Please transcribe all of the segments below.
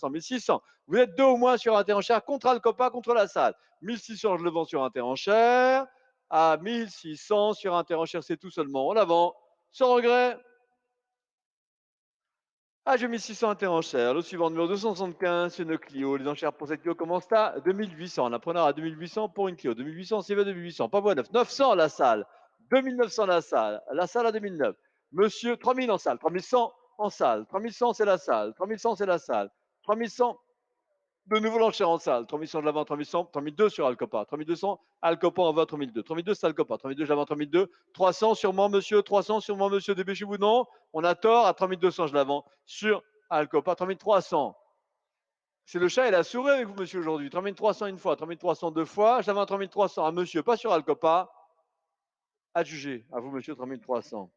1600. Vous êtes deux au moins sur Interenchère contre Alcopa, contre la salle. 1600, je le vends sur Interenchère. À 1600 sur Interenchère, c'est tout seulement. En avant, sans regret. Ah, j'ai mis 600 Interenchère. Le suivant, numéro 275, c'est une Clio. Les enchères pour cette Clio commencent à 2800. La preneur à 2800 pour une Clio. 2800, c'est 2800. Pas voie 9. 900 la salle. 2900 la salle. La salle à 2009. Monsieur, 3000 en salle. 3100 en salle. 3100, c'est la salle. 3100, c'est la salle. 3100, de nouveau l'enchère en salle. 3100, je la vends. 3100, 3002 sur Alcopa. 3200, Alcopa en vend 3002. 3002, c'est Alcopa. 3002, je la vends. 3002. 300 sûrement, monsieur. 300 sûrement, monsieur. Dépêchez-vous, non. On a tort. À 3200, je la vends sur Alcopa. 3300. C'est le chat et la souris avec vous, monsieur, aujourd'hui. 3300 une fois. 3300 deux fois. Je la vends à 3300 à monsieur, pas sur Alcopa. À juger. À vous, monsieur. 3300.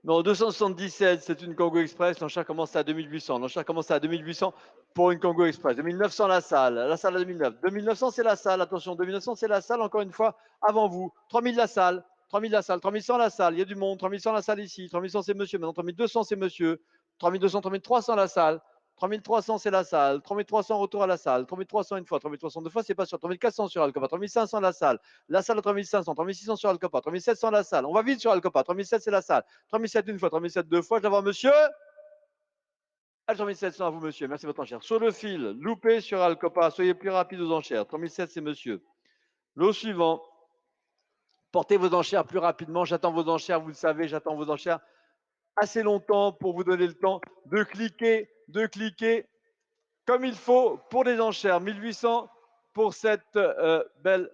Non, 277, c'est une Congo Express. L'enchère commence à 2800. L'enchère commence à 2800 pour une Congo Express. 2900 la salle. La salle à 2009. 2900, c'est la salle. Attention, 2900, c'est la salle. Encore une fois, avant vous. 3000 la salle. 3000 la salle. 3100 la salle. Il y a du monde. 3100 la salle ici. 3100, c'est monsieur. Maintenant, 3200, c'est monsieur. 3200, 3300 la salle. 3300, c'est la salle. 3300, retour à la salle. 3300 une fois. 3300 deux fois, c'est pas sûr. 3400 sur Alcopa. 3500 la salle. La salle à 3500. 3600 sur Alcopa. 3700 la salle. On va vite sur Alcopa. 3700, c'est la salle. 3700 une fois. 3700 deux fois. Je vais voir monsieur. À 3700 à vous, monsieur. Merci de votre enchère. Sur le fil, loupé sur Alcopa. Soyez plus rapide aux enchères. 3700, c'est monsieur. Lot suivant. Portez vos enchères plus rapidement. J'attends vos enchères. Vous le savez, j'attends vos enchères assez longtemps pour vous donner le temps de cliquer comme il faut pour les enchères. 1800 pour cette belle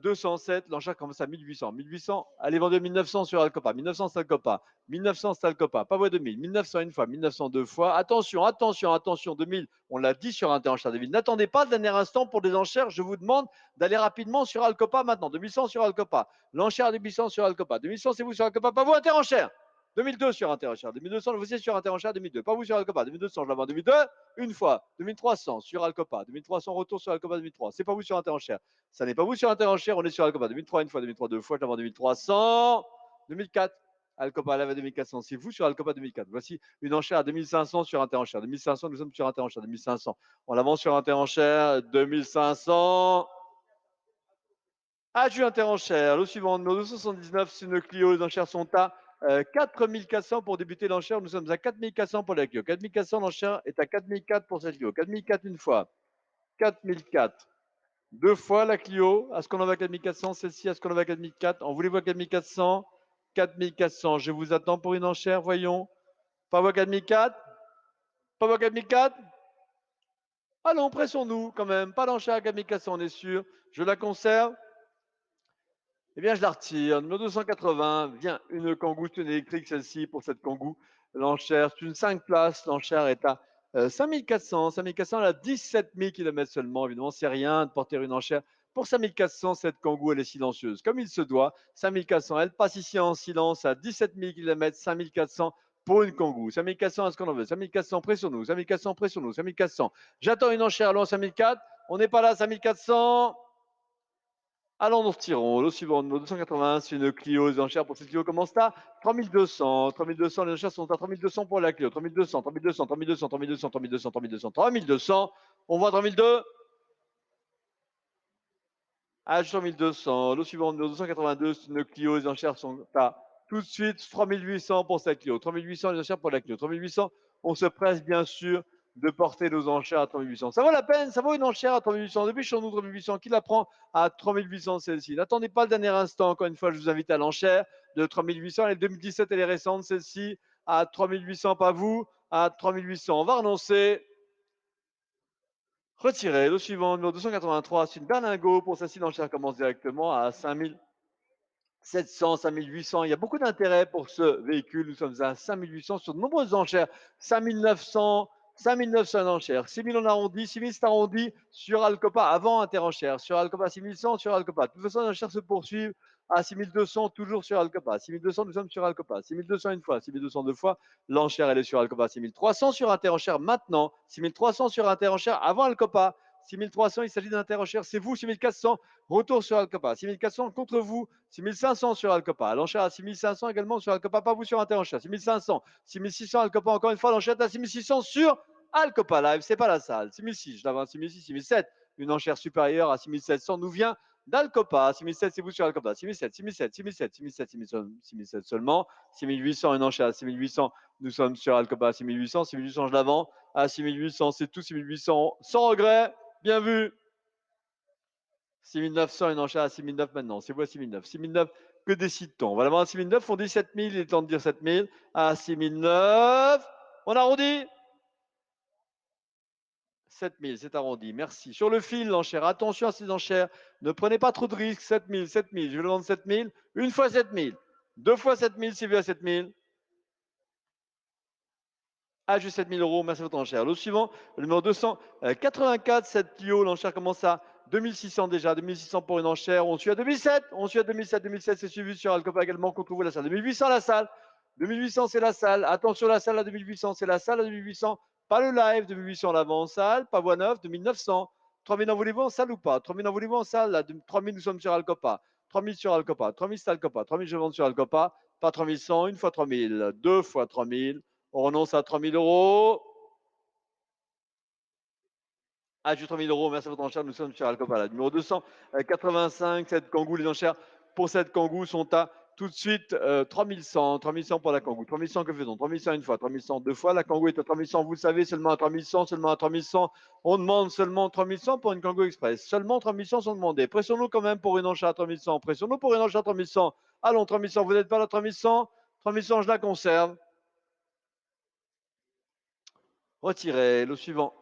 207. L'enchère commence à 1800. 1800, allez vendre 1900 sur Alcopa. 1900 c'est Alcopa. 1900 c'est Alcopa. Pas voie 2000. 1900 une fois. 1900 deux fois. Attention, attention, attention. 2000, on l'a dit sur Interenchère 2000. N'attendez pas le dernier instant pour des enchères. Je vous demande d'aller rapidement sur Alcopa maintenant. 2100 sur Alcopa. L'enchère 2100 sur Alcopa. 2100 c'est vous sur Alcopa. Pas vous Interenchère. 2002 sur Interenchère. 2200, vous êtes sur Interenchère 2002. Pas vous sur Alcopa. 2200, je la vends 2002 une fois. 2300 sur Alcopa. 2300, retour sur Alcopa 2003. C'est pas vous sur Interenchère. Ça n'est pas vous sur Interenchère, on est sur Alcopa. 2003 une fois, 2003 deux fois, je la vends 2300. 2004. Alcopa à 2400. C'est vous sur Alcopa 2004. Voici une enchère à 2500 sur Interenchère. 2500, nous sommes sur Interenchère. 2500. On l'avance sur Interenchère. 2500. Adieu Interenchère. Le suivant, numéro 279, c'est une Clio. Les enchères sont à 4400 pour débuter l'enchère. Nous sommes à 4400 pour la Clio. 4400, l'enchère est à 4004 pour cette Clio. 4004 une fois. 4004 deux fois la Clio. Est-ce qu'on en va à 4400? Celle-ci, est-ce qu'on en va à 4004? En voulez-vous à 4400? 4400. Je vous attends pour une enchère, voyons. Pas à 4004? Pas à 4004? Allons, pressons-nous quand même. Pas d'enchère à 4400, on est sûr. Je la conserve. Eh bien, je la retire. Numéro 280, vient une Kangoo, c'est une électrique celle-ci pour cette Kangoo. L'enchère, c'est une 5 places. L'enchère est à 5400. 5400, elle a 17 000 km seulement. Évidemment, c'est rien de porter une enchère. Pour 5400, cette Kangoo, elle est silencieuse. Comme il se doit, 5400, elle passe ici en silence à 17 000 km, 5400 pour une Kangoo. 5400, est-ce qu'on en veut? 5400, pressons-nous. 5400, pressons-nous. 5400. J'attends une enchère, allons, 5004. On n'est pas là, 5400. Allons, nous retirons. Le suivant, numéro 280, c'est une Clio. Les enchères pour cette Clio commencent à 3200. 3200, les enchères sont à 3200 pour la Clio. 3200, 3200, 3200, 3200, 3200, 3200, 3200. On voit 3002. H 3200. Le suivant, numéro 282, c'est une Clio. Les enchères sont à tout de suite 3800 pour cette Clio. 3800, les enchères pour la Clio. 3800, on se presse bien sûr de porter nos enchères à 3800. Ça vaut la peine, ça vaut une enchère à 3800. Dépêchons-nous 3800. Qui la prend à 3800 celle-ci? N'attendez pas le dernier instant. Encore une fois, je vous invite à l'enchère de 3800. Elle est 2017, elle est récente celle-ci. À 3800, pas vous. À 3800, on va renoncer. Retirer. Le suivant, numéro 283, c'est une berlingot. Pour celle-ci, l'enchère commence directement à 5700, 5800. Il y a beaucoup d'intérêt pour ce véhicule. Nous sommes à 5800 sur de nombreuses enchères. 5900, 5900 enchères. 6000 on arrondit, 6000 c'est arrondi sur Alcopa avant Interenchère. Sur Alcopa 6100, sur Alcopa. De toute façon, les enchères se poursuivent à 6200, toujours sur Alcopa. 6200, nous sommes sur Alcopa. 6200 une fois, 6200 deux fois. L'enchère, elle est sur Alcopa. 6300 sur Interenchère maintenant. 6300 sur Interenchère avant Alcopa. 6300, il s'agit d'un interrocheur, c'est vous. 6400, retour sur Alcopa. 6400 contre vous. 6500 sur Alcopa. L'enchère à 6500 également sur Alcopa, pas vous sur interrocheur. 6500, 6600 Alcopa, encore une fois, l'enchère est à 6600 sur Alcopa Live, c'est pas la salle. 6006, je l'avais 6006, 6007. Une enchère supérieure à 6700 nous vient d'Alcopa. 6007, c'est vous sur Alcopa. 6007, 6007, 6007, 6007, 6007 seulement. 6800, une enchère à 6800, nous sommes sur Alcopa à 6800. 6800, je la vends à 6800, c'est tout. 6800, sans regret. Bien vu. 6900, une enchère à 6009 maintenant. C'est vous à 6009. 6009, que décide-t-on? On va la vendre à 6009, on dit 7000, il est temps de dire 7000. À 6009, on arrondit. 7000, c'est arrondi. Merci. Sur le fil, l'enchère. Attention à ces enchères. Ne prenez pas trop de risques. 7000, 7000. Je vais le vendre 7000. Une fois 7000. Deux fois 7000, c'est vu à 7000. Ah, juste 7000 euros. Merci de votre enchère. Le suivant, le numéro 284, 7 Clio. L'enchère commence à 2600 déjà. 2600 pour une enchère. On suit à 2007. On suit à 2007. 2007, c'est suivi sur Alcopa également. Contre vous, la salle. 2800, la salle. 2800, c'est la salle. Attention, la salle à 2800. C'est la salle à 2800. Pas le live. 2800, l'avant en salle. Pas voie neuf. 2900. 3000 en voulez-vous en salle ou pas? 3000 en voulez-vous en salle? Là, 3000, nous sommes sur Alcopa. 3000 sur Alcopa. 3000, c'est Alcopa. 3000, je vends sur Alcopa. Pas 3100. Une fois 3000. Deux fois 3000. On renonce à 3000 euros. Ah, juste 3000 euros. Merci de votre enchère. Nous sommes sur Alcopa. Là. Numéro 285, cette Kangoo. Les enchères pour cette Kangoo sont à tout de suite 3100. 3100 pour la Kangoo. 3100, que faisons? 3100 une fois. 3100 deux fois. La Kangoo est à 3100. Vous le savez, seulement à 3100. Seulement à 3100. On demande seulement 3100 pour une Kangoo Express. Seulement 3100 sont demandés. Pressons-nous quand même pour une enchère à 3100. Pressons-nous pour une enchère à 3100. Allons, 3100. Vous n'êtes pas là, 3100? 3100, je la conserve. Retirez. Le suivant.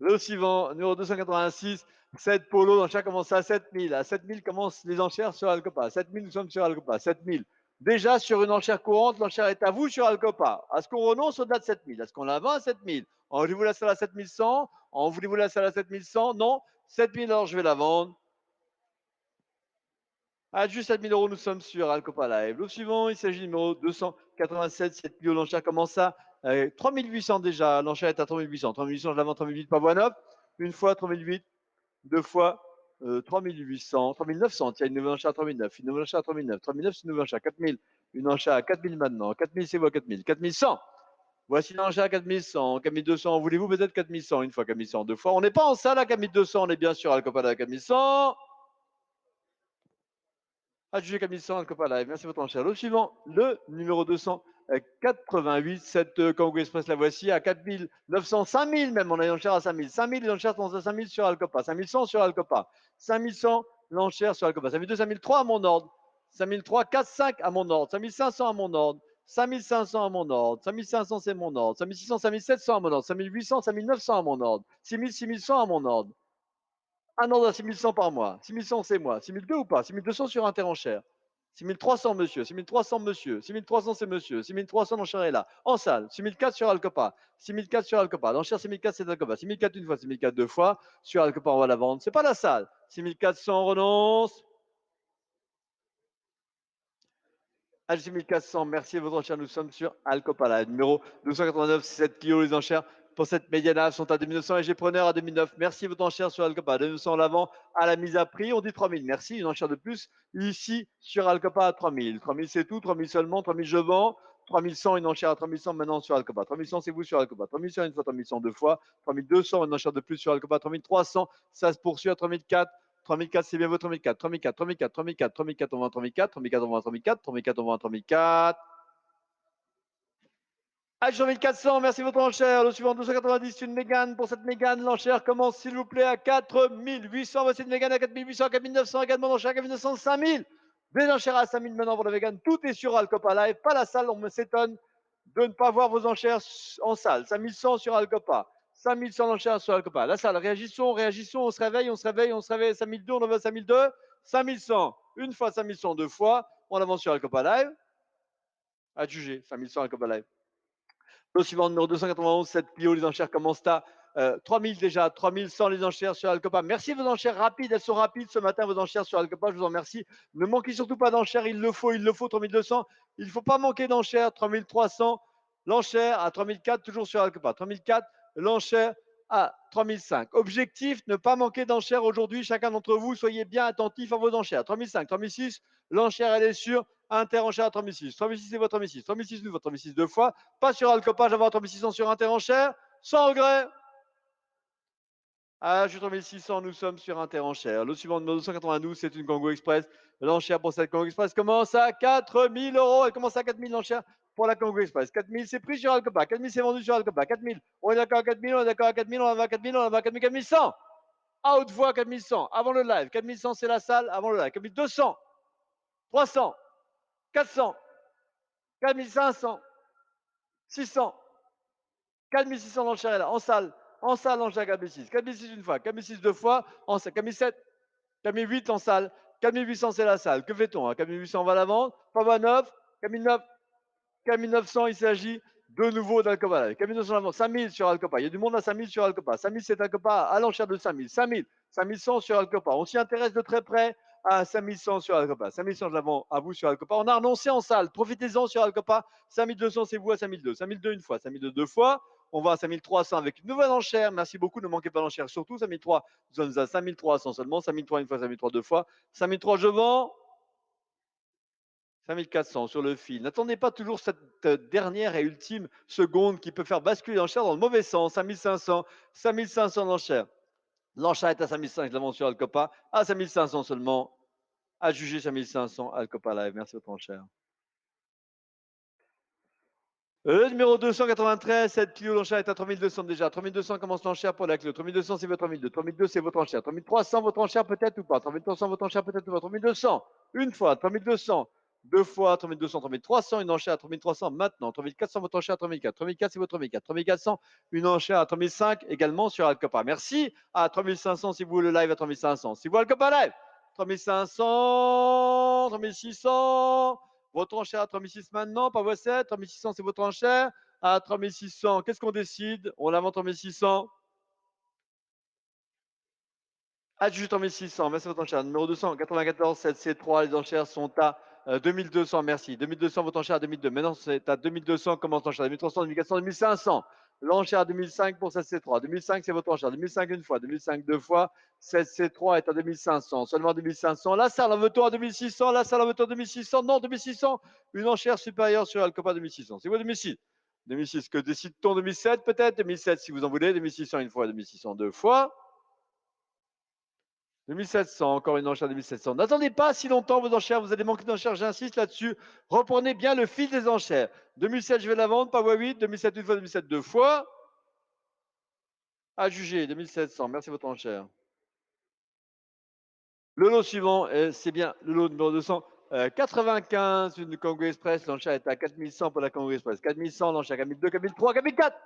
Le suivant, numéro 286, 7 Polo, l'enchère commence à 7000. À 7000 commencent les enchères sur Alcopa. 7000, nous sommes sur Alcopa. 7000. Déjà sur une enchère courante, l'enchère est à vous sur Alcopa. Est-ce qu'on renonce au-delà de 7000? Est-ce qu'on la vend à 7000? En voulez-vous la salle à 7100? En voulez-vous la salle à 7100? Non. 7000, alors je vais la vendre. À juste 7000 euros, nous sommes sur Alcopa Live. Le suivant, il s'agit du numéro 287. Cette Clio, l'enchère commence à 3800 déjà. L'enchère est à 3800. 3800, je la vends 3800, pas voie neuf. Une fois 3008, deux fois 3800, 3900. Tiens, une nouvelle enchère à 3009. Une nouvelle enchère à 3009. 3009, c'est une nouvelle enchère à 4000. Une enchère à 4000 maintenant. 4000, c'est voie 4000. 4100. Voici l'enchère à 4100. 4200, voulez-vous peut-être 4100? Une fois 4100, deux fois. On n'est pas en salle à 4200, on est bien sûr Alcopa Live à 4100. Adjugé Camille Alcopa Live. Merci de votre enchère. Le suivant, le numéro 288, cette Kangoo Express, la voici à 4900, 5000 même. On a une enchère à 5000. 5000, les enchères sont à 5000 sur Alcopa. 5100 sur Alcopa. 5100, l'enchère sur Alcopa. 5002, 5003 à mon ordre. 5003, 4, 5 à mon ordre. 5500 à mon ordre. 5500 à mon ordre. 5500, c'est mon ordre. 5600, 5700 à mon ordre. 5800, 5900 à mon ordre. 6000, 6100 à mon ordre. Un ordre à 6100 par mois. 6100, c'est moi. 6002 ou pas? 6200 sur Interenchère. 6300, monsieur. 6300, monsieur. 6300, c'est monsieur. 6300, l'enchère est là. En salle. 6004 sur Alcopa. 6004 sur Alcopa. L'enchère 6004, c'est Alcopa. 6004 une fois. 6004 deux fois. Sur Alcopa, on va la vendre. C'est pas la salle. 6400, on renonce. H6400, merci de votre enchère. Nous sommes sur Alcopa. Là. Numéro 289, 7 Clio. Les enchères pour cette médiane sont à 2900 et j'ai preneur à 2009. Merci de votre enchère sur Alcopa. 2900 l'avant à la mise à prix. On dit 3000. Merci. Une enchère de plus ici sur Alcopa à 3000. 3000, c'est tout. 3000 seulement. 3000, je vends. 3100, une enchère à 3100 maintenant sur Alcopa. 3100, c'est vous sur Alcopa. 3100, une fois 3100 deux fois. 3200, une enchère de plus sur Alcopa. 3300, ça se poursuit à 3004. 3004, c'est bien votre 3004. 3004, 3004, 3004, 3004, on vend 3004, 3004, on vend 3004, 3004, on vend 3004. H 1400, merci votre enchère. Le suivant, 290, une Mégane. Pour cette Mégane, l'enchère commence, s'il vous plaît, à 4800. Voici une Mégane à 4800, 4900 également, l'enchère à 4900, 5000. Des enchères à 5000 maintenant pour la Mégane. Tout est sur Alcopa Live, pas la salle. On me s'étonne de ne pas voir vos enchères en salle. 5100 sur Alcopa. 5100 l'enchère sur Alcopa. La salle, réagissons, réagissons, on se réveille, on se réveille, on se réveille. 5002, on en va à 5002. 5100, une fois 5100, deux fois. On avance sur Alcopa Live. Adjugé, 5100 Alcopa Live. Le suivant, numéro 291, cette Clio, les enchères commencent à 3000 déjà, 3100 les enchères sur Alcopa. Merci vos enchères rapides, elles sont rapides ce matin, vos enchères sur Alcopa, je vous en remercie. Ne manquez surtout pas d'enchères, il le faut, 3200. Il ne faut pas manquer d'enchères, 3300, l'enchère à 3004, toujours sur Alcopa. 3004, l'enchère à 3005. Objectif, ne pas manquer d'enchères aujourd'hui. Chacun d'entre vous, soyez bien attentifs à vos enchères. 3005, 3006, l'enchère, elle est sur interenchère à 3006. 3006, c'est votre 3006. 3006, nous, votre 3006 deux fois. Pas sur Alcopa, j'avais 3600 sur interenchère. Sans regret. Ah, je suis 3600, nous sommes sur interenchère. Le suivant, numéro 292, c'est une Congo Express. L'enchère pour cette Congo Express commence à 4000 euros. Elle commence à 4000 l'enchère pour la Congo Express. 4000, c'est pris sur Alcopa. 4000, c'est vendu sur Alcopa. 4000, on est d'accord à 4000, on est d'accord à 4000, on va à 4000, on va à 4000, 4100. À haute voix, 4100. Avant le live. 4100, c'est la salle. Avant le live. 4200, 300, 400, 4500, 600, 4600 l'enchère est là. En salle. En salle, l'enchère 4006. 4006 une fois. 4006 deux fois. En salle. 4007. 4008 en salle. 4800, c'est la salle. Que fait-on hein? 4800, on va à la vente. Pas va 9. 4009. 4900, il s'agit de nouveau d'Alcopa. 4900 à la vente. 5000 sur Alcopa. Il y a du monde à 5000 sur Alcopa. 5000, c'est Alcopa à l'enchère de 5000. 5000. 5100 sur Alcopa. On s'y intéresse de très près à 5100 sur Alcopa. 5100, je la vends à vous sur Alcopa. On a renoncé en salle. Profitez-en sur Alcopa. 5200, c'est vous à 5002. 5002 une fois. 5002 deux fois. On va à 5300 avec une nouvelle enchère. Merci beaucoup. Ne manquez pas d'enchère. Surtout 5003. Nous sommes à 5300 seulement. 5003 une fois. 5003 deux fois. 5003, je vends. 5400 sur le fil. N'attendez pas toujours cette dernière et ultime seconde qui peut faire basculer l'enchère dans le mauvais sens. 5500. 5500 l'enchère. L'enchère est à 5500. Je la vends sur Alcopa. À 5500 seulement. À juger 5500. Alcopa Live. Merci votre enchère. Le numéro 293, cette Clio, l'enchère est à 3200 déjà. 3200 commence l'enchère pour la Clio. 3200, c'est votre 3002. 3002, c'est votre enchère. 3300, votre enchère peut-être ou pas. 3300, votre enchère peut-être ou pas. 3200, une fois. 3200, deux fois. 3200, 3300, une enchère à 3300 maintenant. 3400, votre enchère à 3004. 3004, c'est votre 3004. 3400, une enchère à 3005 également sur Alcopa. Merci. À 3500, si vous voulez le live à 3500. Si vous Alcopa Live, 3500, 3600. Votre enchère à 3600 maintenant, pas vos 7. 3600, c'est votre enchère. À 3600, qu'est-ce qu'on décide? On la vend 3600. Adjugé 3600, merci votre enchère. Numéro 294, 7C3, les enchères sont à 2200, merci. 2200, votre enchère à 2002. Maintenant, c'est à 2200, commence l'enchère. 2300, 2400, 2500. L'enchère à 2005 pour 7C3. 2005, c'est votre enchère. 2005 une fois, 2005 deux fois. 7C3 est à 2500, seulement 2500. La salle en veut-on à 2600, la salle en veut-on à 2600, non, 2600. Une enchère supérieure sur Alcopa 2600. C'est quoi 2006? 2006, que décide-t-on? 2007 peut-être? 2007 si vous en voulez. 2600 une fois, 2600 deux fois. 2700, encore une enchère de 2700. N'attendez pas si longtemps vos enchères, vous allez manquer d'enchères, j'insiste là-dessus. Reprenez bien le fil des enchères. 2007, je vais la vendre, pas 8. 2007 une fois, 2007 deux fois. À juger, 2700, merci votre enchère. Le lot suivant, c'est bien le lot numéro 295, une Congo Express. L'enchère est à 4100 pour la Congo Express. 4100, l'enchère 4002, 4003, 4004.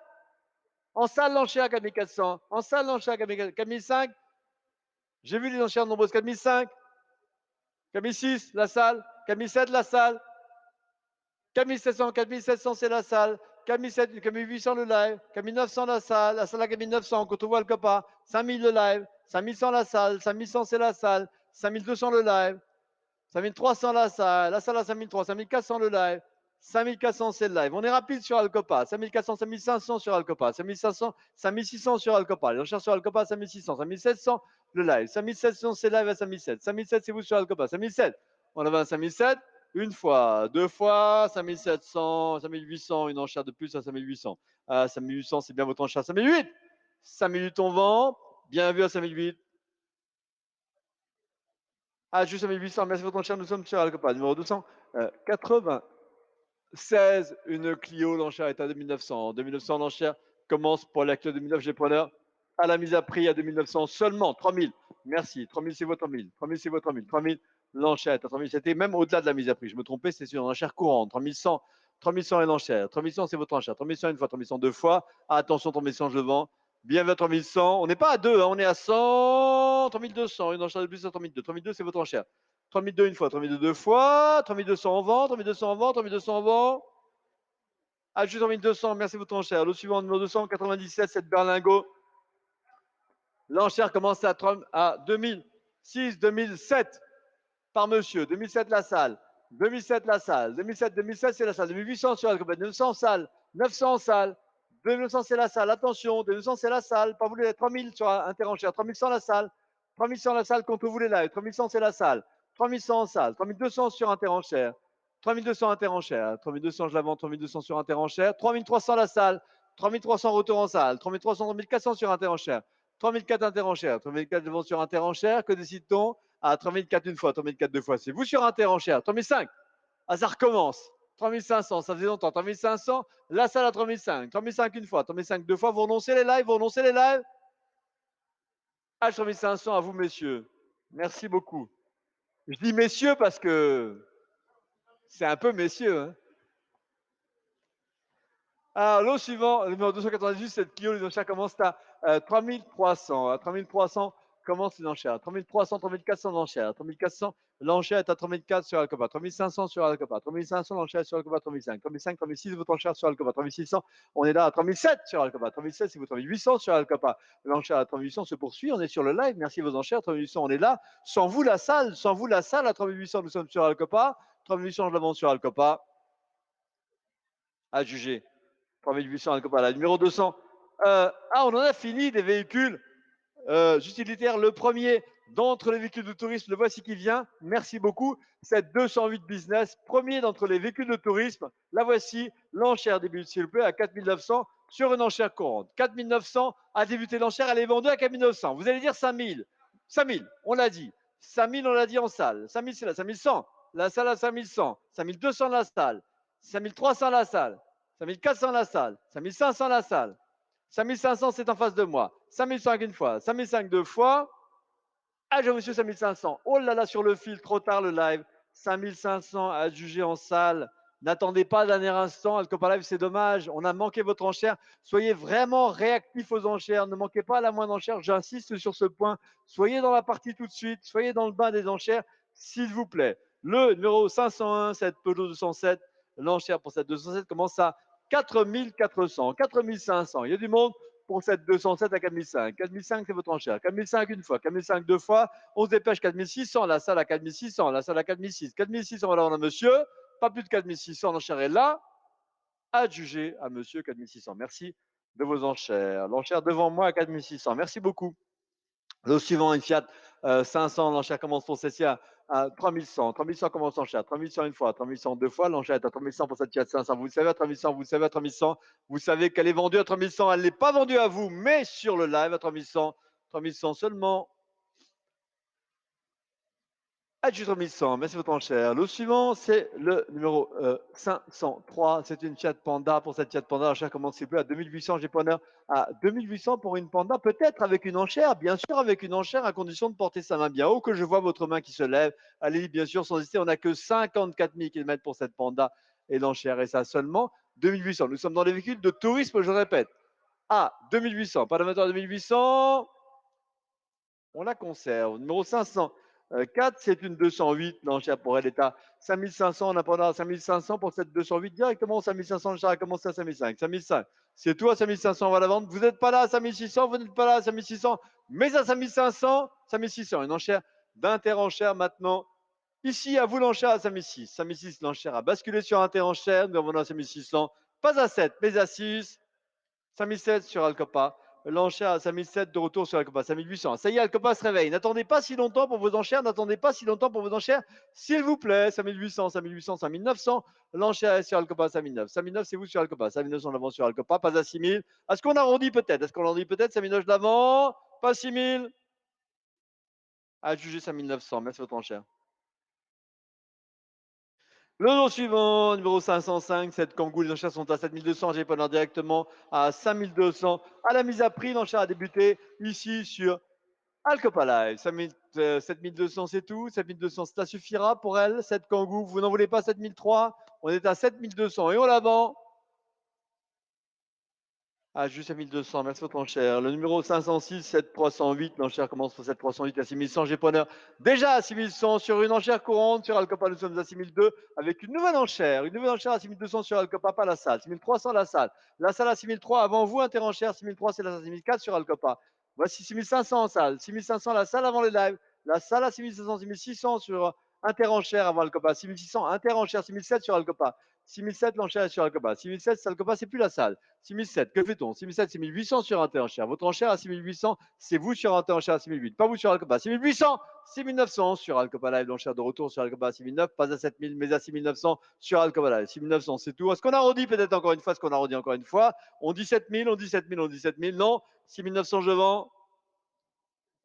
En salle, l'enchère 4400. En salle, l'enchère 4005. J'ai vu les enchères nombreuses. 4005. 4006, la salle. 4007, la salle. 4700, 4700, c'est la salle. 4700, 4800, le live. 4900, la salle à 4900, quand on voit le copain. 5000, le live. 5100, la salle. 5100, c'est la salle. 5200, le live. 5300, la salle à 5300. 5400, le live. 5400, c'est le live. On est rapide sur Alcopa. 5400, 5500 sur Alcopa. 5500, 5600 sur Alcopa. Les recherches sur Alcopa, 5600. 5700, le live. 5700, c'est live à 5700. 5700, c'est vous sur Alcopa. 5700, on avait un 5700. Une fois, deux fois, 5700, 5800, une enchère de plus à 5800. À 5800, c'est bien votre enchère à 5008. 5008, on vend. Bien vu à 5008. Ah, juste 5800, merci votre enchère, nous sommes sur Alcopa. Numéro 296, une Clio, l'enchère est à 2900. 2900, l'enchère commence pour la Clio 2009, j'ai preneur. À la mise à prix à 2900 seulement, 3000. Merci, 3000 c'est votre 3000. 3000 c'est votre 3000. 3000, l'enchère est à 3000. C'était même au-delà de la mise à prix. Je me trompais, c'est sur une enchère courante. 3100, 3100 est l'enchère. 3100 c'est votre enchère. 3100 une fois, 3100 deux fois. Attention, 3100 je vends. Bienvenue à 3100. On n'est pas à 2, hein, on est à 100. 3200, une enchère de plus à 3002. 3002 c'est votre enchère. 3002 une fois, 3002 deux fois. 3200 en vend, 3200 en vend, 3200 en vend. Ah, juste 3200, merci votre enchère. Le suivant, numéro 297, c'est Berlingot. L'enchère commence à 2006, 2007 par monsieur. 2007 la salle. 2007 la salle. 2007, 2007 c'est la salle. 2800 sur la compagnie. 900 salles. 900 salles. 2900, c'est la salle. Attention, 2900, c'est la salle. Pas voulu 3000 sur Interenchère. 3100, la salle. 3100, la salle, contre vous les lives. 3100, c'est la salle. 3100 en salle. 3200 sur Interenchère. 3200 Interenchère. 3200, je la vends. 3200 sur Interenchère. 3300, la salle. 3300, retour en salle. 3300, 3400 sur Interenchère. 3004 Interenchère. 3004, je vends sur Interenchère. Que décide-t-on? Ah, 3004 une fois. 3004 deux fois. C'est vous sur Interenchère. 3005. Ah, ça recommence. 3500, ça faisait longtemps. 3500, la salle à 3005. 3005 une fois, 3005 deux fois. Vous renoncez les lives, vous renoncez les lives. H 3500 à vous, messieurs. Merci beaucoup. Je dis messieurs parce que c'est un peu messieurs. Hein. Alors, l'eau suivant, le numéro 298, cette Clio, les enchères commencent à 3300. À 3300 commence les enchères. 3300, 3400 l'enchère. 3400, l'enchère est à 3004 sur Alcoba. 3500 sur Alcoba. 3500, l'enchère est sur Alcoba 3005. 3005, 3006, votre enchère sur Alcoba. 3600, on est là à 3007 sur Alcoba. 3007, c'est votre 3800 sur Alcoba. L'enchère à 3800 se poursuit. On est sur le live. Merci vos enchères. 3800, on est là. Sans vous, la salle. À 3800, nous sommes sur Alcoba. 3800, je la vends sur Alcoba. À juger. 3800 Alcoba. La numéro 200. On en a fini des véhicules utilitaires. Le premier d'entre les véhicules de tourisme, le voici qui vient. Merci beaucoup. Cette 208 business, premier d'entre les véhicules de tourisme. La voici. L'enchère débute, s'il vous plaît, à 4900 sur une enchère courante. 4900 a débuté l'enchère. Elle est vendue à 4900. Vous allez dire 5000. 5000, on l'a dit. 5000, on l'a dit en salle. 5000, c'est là. 5100. La salle à 5100. 5200 la salle. 5300 la salle. 5400 la salle. 5500 la salle. 5500, c'est en face de moi. 5005 une fois. 5005 deux fois. Ah, j'ai monsieur 5500. Oh là là, sur le fil, trop tard le live. 5500 à juger en salle. N'attendez pas le dernier instant. Alcopa Live, c'est dommage. On a manqué votre enchère. Soyez vraiment réactifs aux enchères. Ne manquez pas la moindre enchère. J'insiste sur ce point. Soyez dans la partie tout de suite. Soyez dans le bain des enchères, s'il vous plaît. Le numéro 501, cette Peugeot 207. L'enchère pour cette 207 commence à 4400, 4500. Il y a du monde pour cette 207 à 4005. 4005, c'est votre enchère. 4005 une fois, 4005 deux fois. On se dépêche, 4600, la salle à 4600, la salle à 4006. 4600, voilà, on a monsieur. Pas plus de 4600, l'enchère est là. Adjugé à monsieur 4600. Merci de vos enchères. L'enchère devant moi à 4600. Merci beaucoup. Le suivant, une Fiat 500, l'enchère commence pour celle-ci à 3100. 3100 commence l'enchère. 3100 une fois, 3100 deux fois. L'enchère est à 3100 pour cette Fiat 500. Vous le savez à 3100, vous le savez à 3100. Vous savez qu'elle est vendue à 3100. Elle n'est pas vendue à vous, mais sur le live à 3100. 3100 seulement. Adjugé 3100, merci votre enchère. Le suivant, c'est le numéro 503. C'est une Fiat Panda. Pour cette Fiat Panda, l'enchère commence s'il vous plaît à 2800. J'ai preneur à 2800 pour une Panda, peut-être avec une enchère, bien sûr avec une enchère, à condition de porter sa main bien haut, que je vois votre main qui se lève. Allez, bien sûr, sans hésiter, on n'a que 54 000 km pour cette Panda et l'enchère est ça seulement 2800. Nous sommes dans les véhicules de tourisme, je répète. À 2800, pas d'amateur 2800. On la conserve. Numéro 500. 4, c'est une 208. L'enchère pour elle est à 5500. On a pendant 5500 pour cette 208. Directement 5500. L'enchère a commencé à 5005. 5005. C'est tout à 5500. On va la vendre. Vous n'êtes pas là à 5600. Vous n'êtes pas là à 5600. Mais à 5500, 5600. Une enchère d'interenchère maintenant. Ici, à vous l'enchère à 5006. 5006, l'enchère a basculé sur interenchère. Nous avons à 5600. Pas à 7, mais à 6. 5007 sur Alcopa. L'enchère à 5007 de retour sur Alcopa. 5800. Ça y est, Alcopa se réveille. N'attendez pas si longtemps pour vos enchères. N'attendez pas si longtemps pour vos enchères. S'il vous plaît. 5800, 5800, 5900. L'enchère est sur Alcopa. 5009. 5009, c'est vous sur Alcopa. 5900, on l'avance sur Alcopa. Pas à 6000. Est-ce qu'on arrondit peut-être? Est-ce qu'on arrondit peut-être? 5009, je l'avance. Pas 6000. À juger 5900. Merci votre enchère. Le nom suivant, numéro 505, cette Kangoo, les enchères sont à 7200, j'ai pas directement à 5200. À la mise à prix, l'enchère a débuté ici sur Alcopa Live. 7200, c'est tout. 7200, ça suffira pour elle, cette Kangoo. Vous n'en voulez pas 7003? On est à 7200 et on la vend. Ah, juste à 1200, merci votre enchère. Le numéro 506, 7308, l'enchère commence pour 7308 à 6100. J'ai preneur déjà à 6100 sur une enchère courante. Sur Alcopa, nous sommes à 6002 avec une nouvelle enchère. Une nouvelle enchère à 6200 sur Alcopa, pas la salle. 6300 la salle. La salle à 6003 avant vous, interenchère. 6003, c'est la salle 6004 sur Alcopa. Voici 6500 en salle. 6500 la salle avant les lives. La salle à 6500, 6600 sur interenchère avant Alcopa. 6600 interenchère, 6007 sur Alcopa. 6007, l'enchère est sur Alcopa. 6007, c'est Alcopa, c'est plus la salle. 6007, que fait-on? 6007, c'est 1800 sur un enchère. Votre enchère à 6800, c'est vous sur un enchère à 6008, pas vous sur Alcopa. 6800, 6900 sur Alcopa Live, l'enchère de retour sur Alcopa à 6009, pas à 7000, mais à 6900 sur Alcopa Live. 6900, c'est tout. Est-ce qu'on arrondit peut-être encore une fois? Est-ce qu'on arrondit encore une fois? On dit 7000, on dit 7000, on dit 7000. Non, 6900, je vends.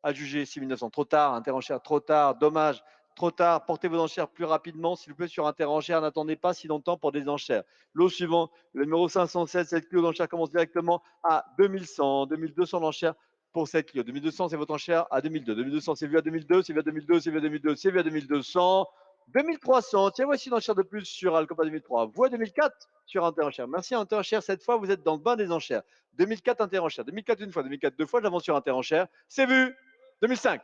Adjugé 6900, trop tard, interenchère, trop tard, dommage, trop tard, portez vos enchères plus rapidement, s'il vous plaît, sur interenchère, n'attendez pas si longtemps pour des enchères. Lot suivant, le numéro 507, cette clé d'enchère commence directement à 2100, 2200 d'enchères pour cette clé. 2200, c'est votre enchère à 2002. 2200, c'est vu à 2002, c'est vu à 2002, c'est vu à 2002, c'est vu à 2200. 2300, tiens, voici une enchère de plus sur Alcopa 2003. Vous à 2004 sur interenchère. Merci interenchère, cette fois, vous êtes dans le bain des enchères. 2004 interenchère, 2004 une fois, 2004 deux fois, j'avance sur interenchère. C'est vu. 2005,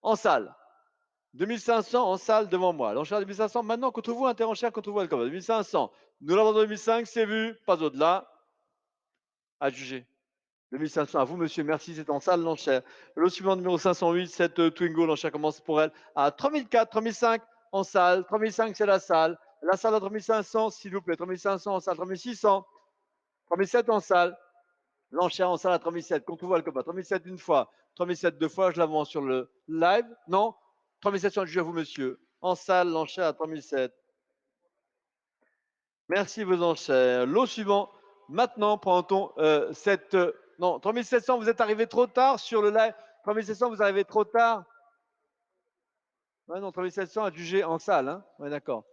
en salle. 2500 en salle devant moi. L'enchère 2500, maintenant, contre vous, interenchère, contre vous, Alcoba. 2500, nous l'avons dans 2005, c'est vu, pas au-delà. À juger. 2500 à vous, monsieur, merci, c'est en salle, l'enchère. Le suivant, numéro 508, cette Twingo, l'enchère commence pour elle à 3004, 3005 en salle. 3005, c'est la salle. La salle à 3500, s'il vous plaît. 3500 en salle. 3600. 3700 en salle. L'enchère en salle à 3007. Contre vous, Alcoba. 3007 une fois. 3007 deux fois. Je la vends sur le live. Non. 3007 sur le jeu à vous, monsieur. En salle, l'enchère à 3007. Merci vos enchères. Lot suivant. Maintenant, prend-on cette. Non, 3700, vous êtes arrivé trop tard sur le live. 3700, vous arrivez trop tard. Ouais, non, 3700 à juger en salle. Hein, ouais, d'accord.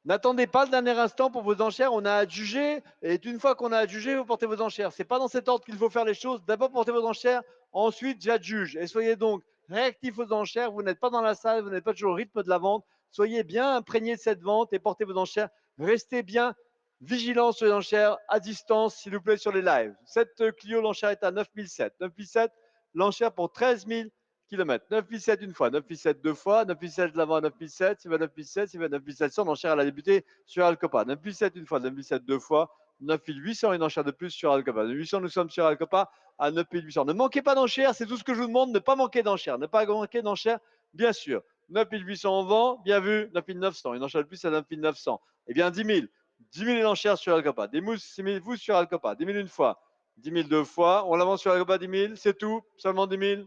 N'attendez pas le dernier instant pour vos enchères. On a adjugé. Et une fois qu'on a adjugé, vous portez vos enchères. Ce n'est pas dans cet ordre qu'il faut faire les choses. D'abord, portez vos enchères. Ensuite, j'adjuge. Et soyez donc réactifs aux enchères. Vous n'êtes pas dans la salle. Vous n'êtes pas toujours au rythme de la vente. Soyez bien imprégnés de cette vente et portez vos enchères. Restez bien vigilants sur les enchères à distance, s'il vous plaît, sur les lives. Cette Clio, l'enchère est à 9007. 9007, l'enchère pour 13 000 km. 9007 une fois, 9007 deux fois, 9007 je la vends à 9007, c'est 9007, c'est 9700, l'enchère elle a débuté sur Alcopa. 9007 une fois, 9007 deux fois, 9800 une enchère de plus sur Alcopa. 9800 nous sommes sur Alcopa à 9800. Ne manquez pas d'enchères, c'est tout ce que je vous demande, ne pas manquer d'enchères, ne pas manquer d'enchères, bien sûr. 9800 on vend, bien vu, 9900, une enchère de plus à 9900. Eh bien 10 000, 10 000 une enchère sur Alcopa, des mousses, 6 000 vous sur Alcopa, 10 000 une fois, 10 000 deux fois, on la vend sur Alcopa 10 000, c'est tout, seulement 10 000.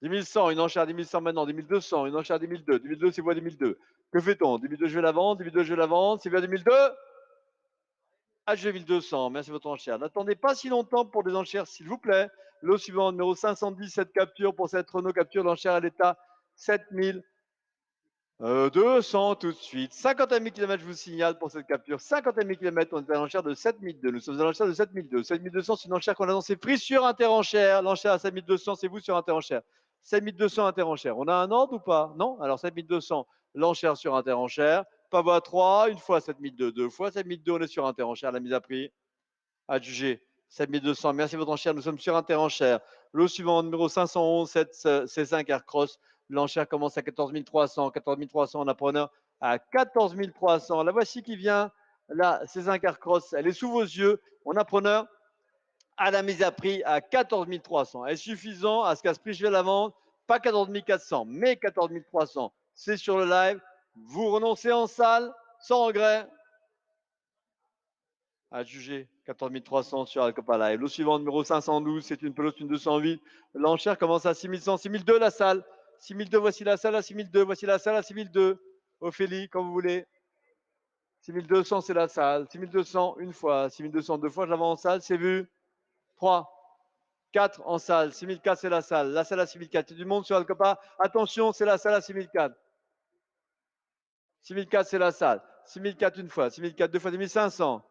10 100, une enchère à 10 100 maintenant, 10 200, une enchère à 10 200. 10 200, c'est quoi 10 200? Que fait-on? 10 200, je vais la vendre, 10 200, je vais la vendre, c'est bien 10 200? Ah, je vais 1200, merci de votre enchère. N'attendez pas si longtemps pour des enchères, s'il vous plaît. Lot suivant, numéro 510, cette capture pour cette Renault capture, l'enchère à l'état 7000. 200 tout de suite. 50 000 km, je vous signale pour cette capture. 50 000 km, on est à l'enchère de 7002. Nous sommes à l'enchère de 7002. 7200, c'est une enchère qu'on a lancée prise sur Interenchère. L'enchère à 7200, c'est vous sur Interenchère. 7200 Interenchère. On a un ordre ou pas? Non? Alors 7200, l'enchère sur Interenchère. Pavot à 3, une fois 7002, deux fois 7002, on est sur Interenchère. La mise à prix adjugée. 7200, merci de votre enchère. Nous sommes sur Interenchère. Lot suivant, numéro 511, C5 Aircross. L'enchère commence à 14 300. 14 300, on a preneur à 14 300. La voici qui vient. Là, C5 Aircross, elle est sous vos yeux. On a preneur à la mise à prix à 14 300. Est suffisant à ce qu'à ce prix, je vais la vendre. Pas 14 400, mais 14 300. C'est sur le live. Vous renoncez en salle, sans regret. À juger, 14 300 sur Alcopa Live. Le suivant, numéro 512, c'est une pelote, une 208. L'enchère commence à 6100, 6002 la salle. 6002, voici la salle à 6002, voici la salle à 6002. Ophélie, comme vous voulez. 6200, c'est la salle. 6200, une fois. 6200, deux fois, je la vends en salle, c'est vu. 3, 4 en salle. 6004, c'est la salle. La salle à 6004. Il y a du monde sur Alcopa. Attention, c'est la salle à 6004. 6004, c'est la salle. 6004, une fois. 6004, deux fois, 2500.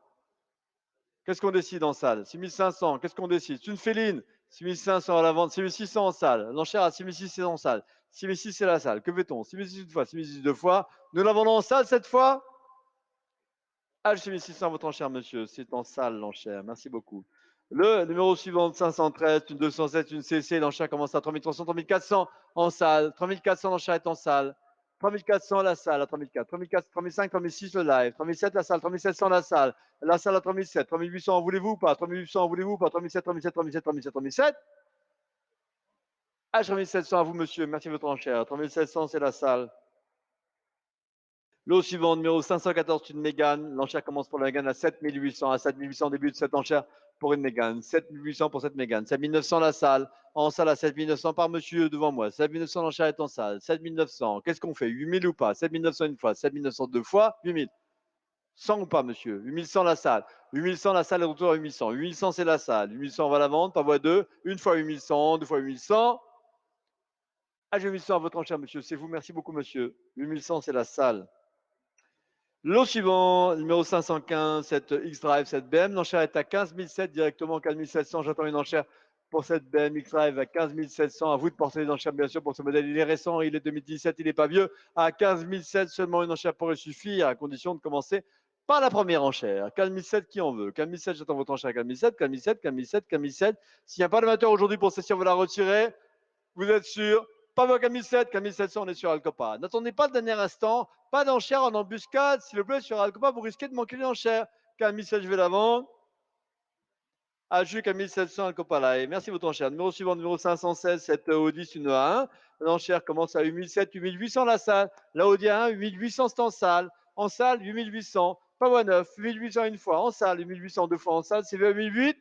Qu'est-ce qu'on décide en salle? 6500, qu'est-ce qu'on décide? C'est une féline. 6500 à la vente, 6600 en salle. L'enchère à 6600 en salle. 6006 c'est la salle. Que fait-on? 6006 une fois, 6006 deux fois. Nous la vendons en salle cette fois? Ah, 6600 votre enchère, monsieur. C'est en salle l'enchère. Merci beaucoup. Le numéro suivant, 513, une 207, une CC. L'enchère commence à 3300, 3400 en salle. 3400, l'enchère est en salle. 3400 la salle à 3400, 3400, 3500, 3600 le live, 3700 la salle, 3700 la salle à 3700, 3800 en voulez-vous ou pas, 3800 en voulez-vous ou pas, 3700, 3700, 3700, 3700, 3700. Ah, 3700 à vous monsieur, merci de votre enchère, 3700 c'est la salle. Lot suivant, numéro 514, une Mégane. L'enchère commence pour la Mégane à 7800. À 7800, début de cette enchère pour une Mégane. 7800 pour cette Mégane. 7900 la salle. En salle à 7900 par monsieur devant moi. 7900 l'enchère est en salle. 7900. Qu'est-ce qu'on fait? 8000 ou pas? 7900 une fois. 7900 deux fois. 8000. 100 ou pas, monsieur? 8100 la salle. 8100 la salle est retour à 8100. 8100 c'est la salle. 8100 on va la vendre par voie 2. Une fois 8100, deux fois 8100. Ah, j'ai 8100 à votre enchère, monsieur. C'est vous. Merci beaucoup, monsieur. 8100 c'est la salle. Lot suivant, numéro 515, cette X-Drive, cette BM. L'enchère est à 15 700 directement, 15 700. J'attends une enchère pour cette BM X-Drive à 15 700. À vous de porter les enchères, bien sûr, pour ce modèle. Il est récent, il est 2017, il n'est pas vieux. À 15 700, seulement une enchère pourrait suffire, à condition de commencer par la première enchère. 15 700, qui en veut? 15 700, j'attends votre enchère. 15 700, 15 700, 15 700, 15 700. S'il n'y a pas d'amateur aujourd'hui pour ceci, on va la retirer. Vous êtes sûr? Pas vos Camille 7, Camille 700, on est sur Alcopa. N'attendez pas le dernier instant, pas d'enchère en embuscade, s'il vous plaît, sur Alcopa, vous risquez de manquer les enchères. Camille 7, je vais la vendre. Aju Camille 700 Alcopa là. Et merci votre enchère. Numéro suivant, numéro 516, cette Audi, une A1. L'enchère commence à 8700, 8800 la salle. La Audi A1, 8800 c'est en salle. En salle, 8800. Pas voie 9, 8800 une fois. En salle, 8800 deux fois en salle. C'est 8008.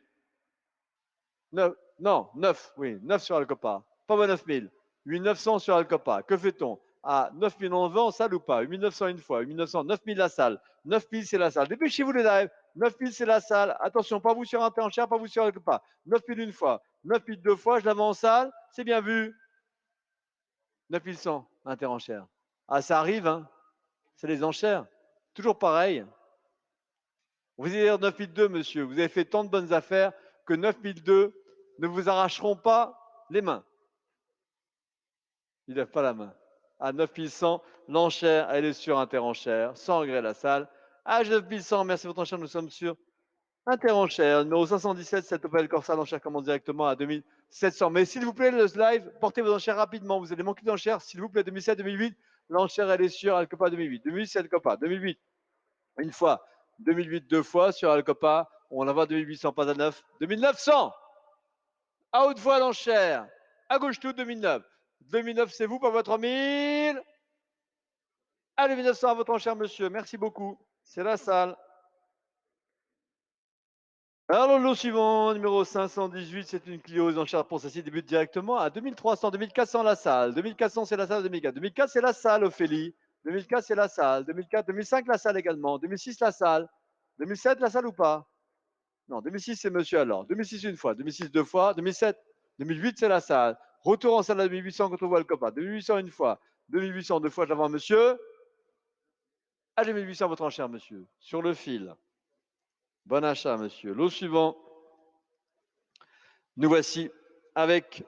9, non, 9, oui, 9 sur Alcopa. Pas voie 9000. 8900 sur Alcopa. Que fait-on? À 9000 on vend en salle ou pas? 8900 une fois, 8900, 9000 la salle. 9000 c'est la salle. Dépêchez-vous les lives. 9000 c'est la salle. Attention, pas vous sur un enchère, pas vous sur Alcopa. 9000 une fois, 9000 deux fois, je la vends en salle. C'est bien vu. 9100, interenchère. Ah, ça arrive, hein. C'est les enchères. Toujours pareil. Vous allez dire 9002, monsieur. Vous avez fait tant de bonnes affaires que 9002 ne vous arracheront pas les mains. Ils ne lèvent pas la main. À 9100, l'enchère, elle est sur interenchère, sans regret la salle. À 9100, merci votre enchère, nous sommes sur interenchère. Numéro 517, cette Opel Corsa, l'enchère commence directement à 2700. Mais s'il vous plaît, le live, portez vos enchères rapidement. Vous allez manquer d'enchères, s'il vous plaît, 2007, 2008. L'enchère, elle est sur Alcopa 2008. 2008, c'est Alcopa. 2008, une fois. 2008, deux fois sur Alcopa. On la voit 2800, pas à 9. 2900, à haute voix l'enchère. À gauche tout, 2009. 2009, c'est vous, pas votre 3000. Allez, 1900 à votre enchère, monsieur. Merci beaucoup. C'est la salle. Alors, le lot suivant, numéro 518, c'est une Clio. Les enchères pour celle-ci débutent directement à 2300, 2400 la salle. 2400, c'est la salle. 2004. 2004, c'est la salle, Ophélie. 2004, c'est la salle. 2004, 2005, la salle également. 2006, la salle. 2007, la salle ou pas? Non, 2006, c'est monsieur alors. 2006, une fois. 2006, deux fois. 2007, 2008, c'est la salle. Retour en salle à 2800 quand on voit le copain. 2800, une fois. 2800, deux fois, je l'avance, monsieur. Allez, 1800 votre enchère, monsieur. Sur le fil. Bon achat, monsieur. Lot suivant. Nous voici avec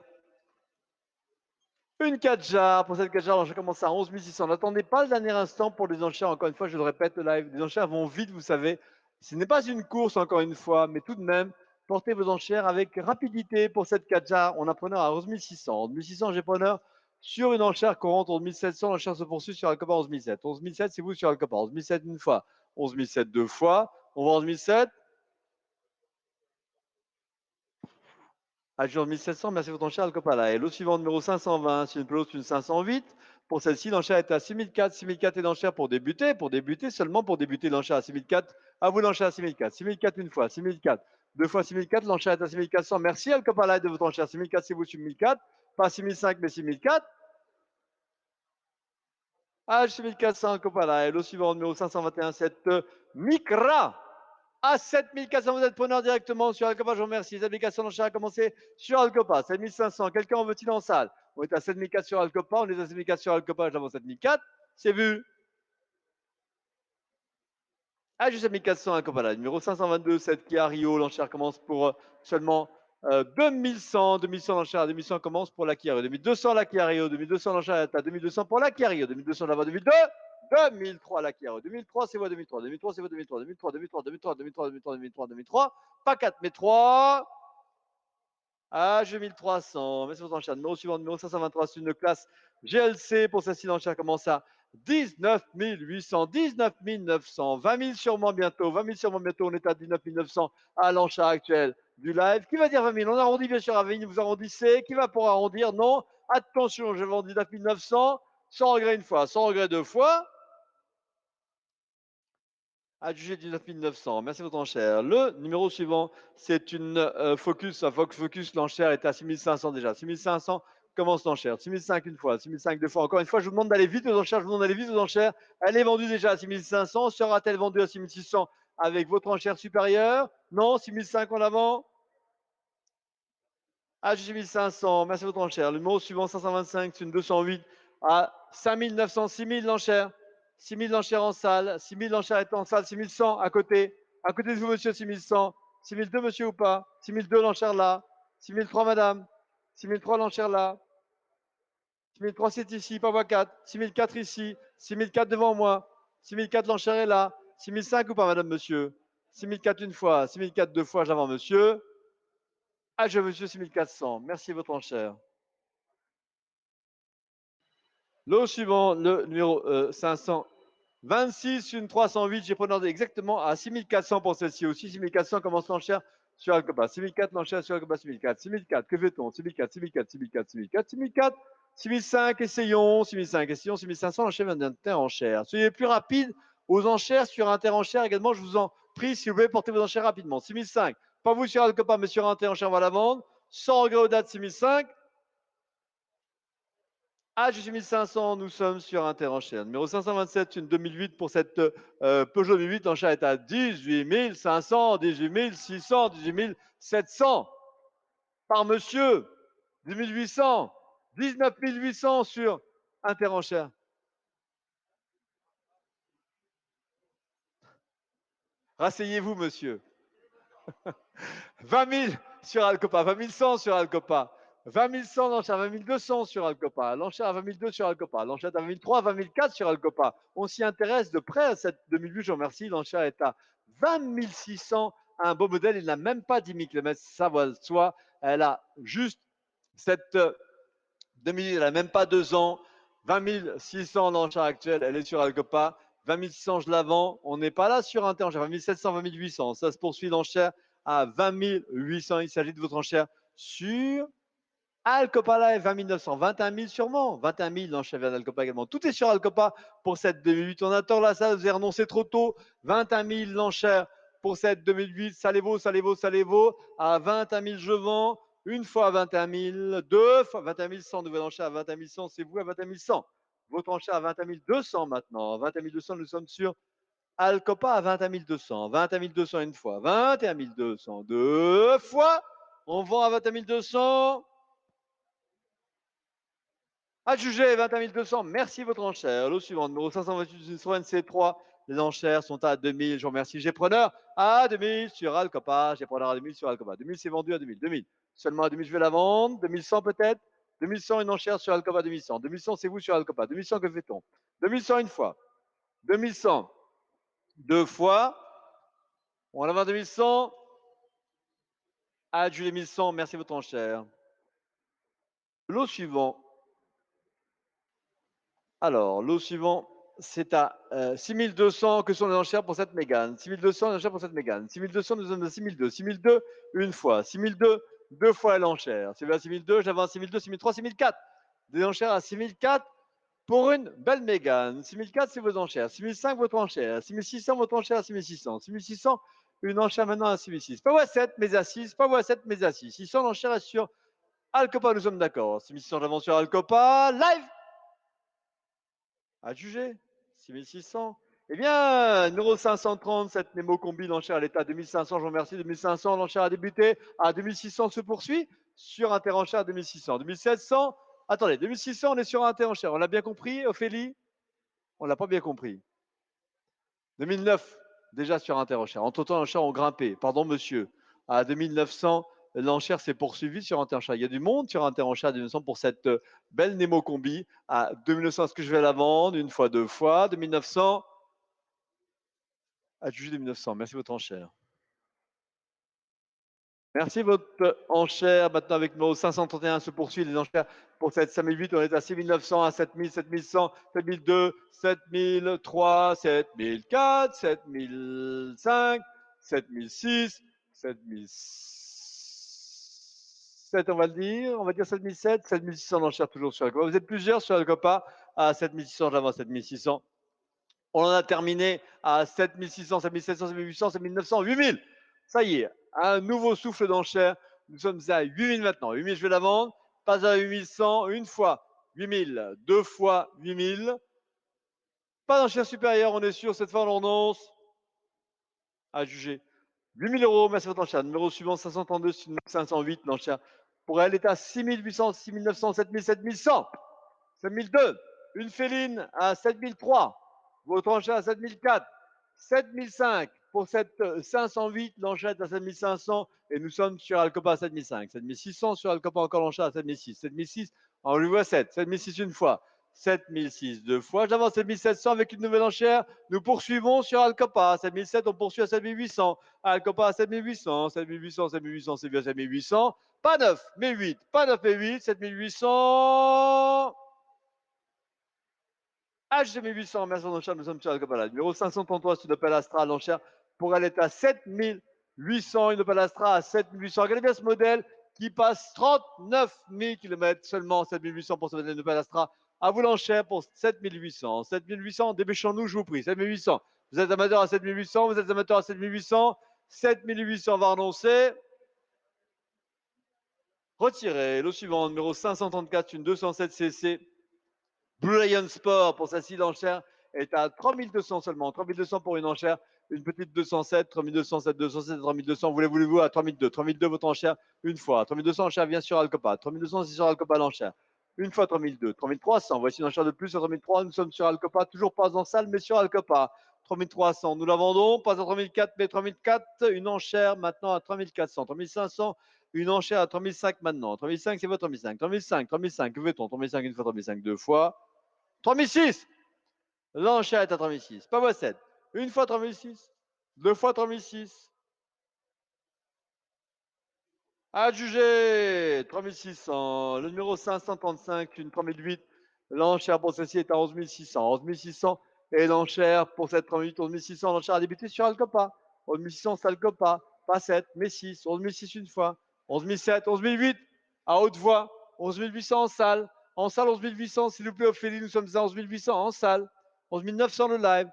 une 4 jars. Pour cette 4 jars, l'enchère commence à 11 600. N'attendez pas le dernier instant pour les enchères. Encore une fois, je le répète, le live. Les enchères vont vite, vous savez. Ce n'est pas une course, encore une fois, mais tout de même, portez vos enchères avec rapidité pour cette 4 jars. On a preneur à 11 600. 11 600, j'ai preneur sur une enchère qu'on rentre 11 700. L'enchère se poursuit sur Alcopa 11 700. 11 700, c'est vous sur Alcopa. 11 700 une fois. 11 700 deux fois. On vend 11 700. Adjoint 1700, merci pour ton cher Alcopala. Et l'eau suivante, numéro 520, c'est une pelouse, une 508. Pour celle-ci, l'enchère est à 6004. 6004 est l'enchère pour débuter, seulement pour débuter l'enchère à 6004. À vous l'enchère à 6004. 6004 une fois, 6004. Deux fois 6004, l'enchère est à 6400. Merci Alcopala de votre enchère. 6004, c'est vous sur 1004. Pas 6005, mais 6004. Ah, 6400 Alcopala. Et l'eau suivante, numéro 521, cette Micra. À 7400, vous êtes preneur directement sur Alcopa, je vous remercie. Les applications d'enchères a commencé sur Alcopa, 7500. Quelqu'un en veut-il en salle? On est à 7400 sur Alcopa, on est à 7400 sur Alcopa, je l'avance 7004. C'est vu. Ah, juste 7400 Alcopa là. Numéro 522, cette Kia Rio, l'enchère commence pour seulement 2100. 2100 l'enchère, 2100 commence pour la Kia Rio. 2200 la Kia Rio, 2200 l'enchère est à 2200 pour la Kia Rio. 2200 la voie 2002. 2003 la Kia. 2003 c'est voie 2003. 2003 c'est voie 2003. 2003, 2003, 2003, 2003, 2003, 2003, 2003. Pas 4 mais 3. Ah, 2300. Mais c'est votre enchère. Numéro suivant, numéro 523, c'est une classe GLC. Pour celle-ci, l'enchère commence à 19 800, 19 900, 20 000 sûrement bientôt. 20 000 sûrement bientôt. On est à 19 900 à l'enchère actuelle du live. Qui va dire 20 000? On arrondit bien sûr à 20 000. Vous arrondissez. Qui va pour arrondir? Non. Attention, je vends 19 900. Sans regret une fois, sans regret deux fois. Adjugé 19 900. Merci de votre enchère. Le numéro suivant, c'est une Focus. Un Fox Focus, l'enchère est à 6500 déjà. 6500 commence l'enchère. 6005 une fois, 6005 deux fois. Encore une fois, je vous demande d'aller vite aux enchères. Je vous demande d'aller vite aux enchères. Elle est vendue déjà à 6500. Sera-t-elle vendue à 6600 avec votre enchère supérieure? Non, 6005 en avant. Adjugé 1500. Merci de votre enchère. Le numéro suivant, 525, c'est une 208 à 5900. 6000 l'enchère. 6000 l'enchère en salle. 6000 l'enchère est en salle. 6100 à côté. À côté de vous, monsieur, 6100. 6002, monsieur, ou pas? 6002 l'enchère là. 6003, madame. 6003 l'enchère là. 6003, c'est ici, pas voie 4. 6004 ici. 6004 devant moi. 6004 l'enchère est là. 6005 ou pas, madame, monsieur? 6004 une fois. 6004 deux fois, j'avance, monsieur. Ah, je monsieur 6400. Merci de votre enchère. Lot suivant, le numéro 526, une 308. J'ai preneur exactement à 6400 pour celle-ci aussi. 6400 commence l'enchère sur Alcoba. 6004 l'enchère sur Alcoba. 6004. 6004, que fait-on? 6004, 6004, 6004, 6004, 6004. 6005, essayons. 6005, essayons. 6500, l'enchère vient d'interenchère. Soyez plus rapide aux enchères sur interenchère également. Je vous en prie, si vous pouvez porter vos enchères rapidement. 6005, pas vous sur Alcoba, mais sur interenchère, on va la vendre. Sans regret aux dates 6005. Ah, je suis 1500, nous sommes sur Interenchère. Numéro 527, une 2008 pour cette Peugeot 2008. L'enchère est à 18 500, 18 600, 18 700 par monsieur. 18 800, 19 800 sur Interenchère. Rasseyez-vous, monsieur. 20 000 sur Alcopa, 20 100 sur Alcopa. 20 100 l'enchère, 20 200 sur Alcopa. L'enchère à 20 200 sur Alcopa. L'enchère à 20 300, 20 400 sur Alcopa. On s'y intéresse de près à cette 2008, je vous remercie. L'enchère est à 20 600. Un beau modèle, il n'a même pas 10 000 km, ça va de soi. Elle a juste cette 2008, elle n'a même pas 2 ans. 20 600 l'enchère actuelle, elle est sur Alcopa. 20 600, je la vends. On n'est pas là sur un terrain. 20 700, 20 800. Ça se poursuit l'enchère à 20 800. Il s'agit de votre enchère sur Alcopa Live, 20 900. 21 000 sûrement. 21 000 l'enchère vient d'Alcopa également. Tout est sur Alcopa pour cette 2008. On attend là, ça, vous avez renoncé trop tôt. 21 000 l'enchère pour cette 2008. Ça les vaut, ça les vaut, ça les vaut. À 21 000, je vends. Une fois à 21 000, deux fois 21 100, nouvelle enchère à 21 100, c'est vous à 21 100. Votre enchère à 21 200 maintenant. 21 200, nous sommes sur Alcopa à 21 200. 21 200 une fois. 21 200 deux fois. On vend à 21 200. Adjugé 21 200. Merci votre enchère. Lot suivant, numéro 528 une Citroën C3. Les enchères sont à 2000. Je vous remercie. J'ai preneur à 2000 sur Alcopa. J'ai preneur à 2000 sur Alcopa. 2000, c'est vendu à 2000. 2000. Seulement à 2000, je vais la vendre. 2100 peut-être. 2100, une enchère sur Alcopa 2100. 2100, c'est vous sur Alcopa. 2100, que fait-on? 2100 une fois. 2100 deux fois. On la vend à 2100. Adjugé 1100. Merci votre enchère. Lot suivant. Alors, lot suivant, c'est à 6200 que sont les enchères pour cette Mégane. 6200 les enchères pour cette Mégane. 6200, nous sommes à 6002. 6002, une fois. 6002, deux fois l'enchère. C'est à 6002, j'avais un 6002, 6003, 6004. Des enchères à 6004 pour une belle Mégane. 6004, c'est vos enchères. 6005, votre enchère. 6600, votre enchère à 6600. 6600, une enchère maintenant à 6006. Pas voie 7, mais à 6. Pas voie 7, mais à 6. 600, l'enchère est sur Alcopa, nous sommes d'accord. 6600, j'avance sur Alcopa. Live! À juger. 6600. Eh bien, numéro 530, cette Nemo Combi, l'enchère à l'état 2500, je vous remercie. 2500, l'enchère a débuté. À 2600 se poursuit sur Interenchère à 2600. 2700, attendez, 2600, on est sur Interenchère. On l'a bien compris, Ophélie? On l'a pas bien compris. 2009, déjà sur Interenchère. Entre-temps, l'enchère ont grimpé. Pardon, monsieur. À 2900, l'enchère s'est poursuivie sur Interenchère. Il y a du monde sur Interenchère à 2900 pour cette belle Nemo Combi. À 2900, est-ce que je vais la vendre? Une fois, deux fois. 2900, adjugé 2900. Merci votre enchère. Merci votre enchère. Maintenant, avec numéro 531, se poursuit les enchères pour cette 5008. On est à 6900, à 7000, 7100, 7002, 7003, 7004, 7005, 7006, 7007, on va le dire. On va dire 7007, 7600 d'enchères toujours sur Alcopa. Vous êtes plusieurs sur Alcopa à 7600, j'avance 7600. On en a terminé à 7600, 7700, 7800, 7900, 8000. Ça y est, un nouveau souffle d'enchère. Nous sommes à 8000 maintenant. 8000, je vais la vendre. Pas à 8100, une fois 8000, deux fois 8000. Pas d'enchère supérieure, on est sûr. Cette fois, on annonce à juger. 8000 euros, merci de votre enchère. Numéro suivant, 532, 508. L'enchère pour elle est à 6800, 6900, 7000, 7100. 7002. Une féline à 7003. Votre enchère à 7004. 7005 pour cette 508. L'enchère est à 7500. Et nous sommes sur Alcopa à 7005. 7600 sur Alcopa, encore l'enchère à 7006. 7006, on lui voit 7. 7006 une fois. 7006 deux fois. J'avance 7700 avec une nouvelle enchère. Nous poursuivons sur Alcopa. 7007, on poursuit à 7800. Alcopa à 7800. 7800, 7800, c'est bien 7800. Pas 9, mais 8. Pas 9 et 8. 7800. HG800, merci d'enchère, nous sommes sur Alcopa. Numéro 533, c'est une Opel Astra. L'enchère pour elle est à 7800. Une Opel Astra à 7800. Regardez bien ce modèle qui passe 39 000 km seulement. 7800 pour ce modèle de Opel Astra. À vous l'enchère pour 7800. 7800, dépêchons-nous, je vous prie. 7800. Vous êtes amateur à 7800, vous êtes amateur à 7800. 7800 va renoncer. Retirez. Le suivant, numéro 534, une 207 cc. Blue Lion Sport pour sa scie d'enchère est à 3200 seulement. 3200 pour une enchère. Une petite 207, 3207, 207, 3200. Voulez-vous à 3002. 3002 votre enchère une fois. 3200 enchère vient sur Alcopa. 3200 c'est sur Alcopa l'enchère. Une fois 3002. 3300. Voici une enchère de plus à 3003. Nous sommes sur Alcopa. Toujours pas en salle, mais sur Alcopa. 3300. Nous la vendons. Pas à 3004, mais 3004. Une enchère maintenant à 3400. 3500. Une enchère à 3005 maintenant. 3005, c'est votre 3005. 3005, 3005. Que veut-on? 3005 une fois, 3005 deux fois. 3006. L'enchère est à 3006. Pas moi 7. Une fois 3006. Deux fois 3006. Adjugé 3600. Le numéro 535, une 3008. L'enchère pour ceci est à 11600. 11600. Et l'enchère pour cette 38, 11600. L'enchère a débuté sur Alcopa. 11600, c'est Alcopa. Pas 7, mais 6. 11006 une fois. 11007, 11008. À haute voix. 11800 en salle. En salle, 11800. S'il vous plaît, Ophélie, nous sommes à 11800 en salle. 11900 le live.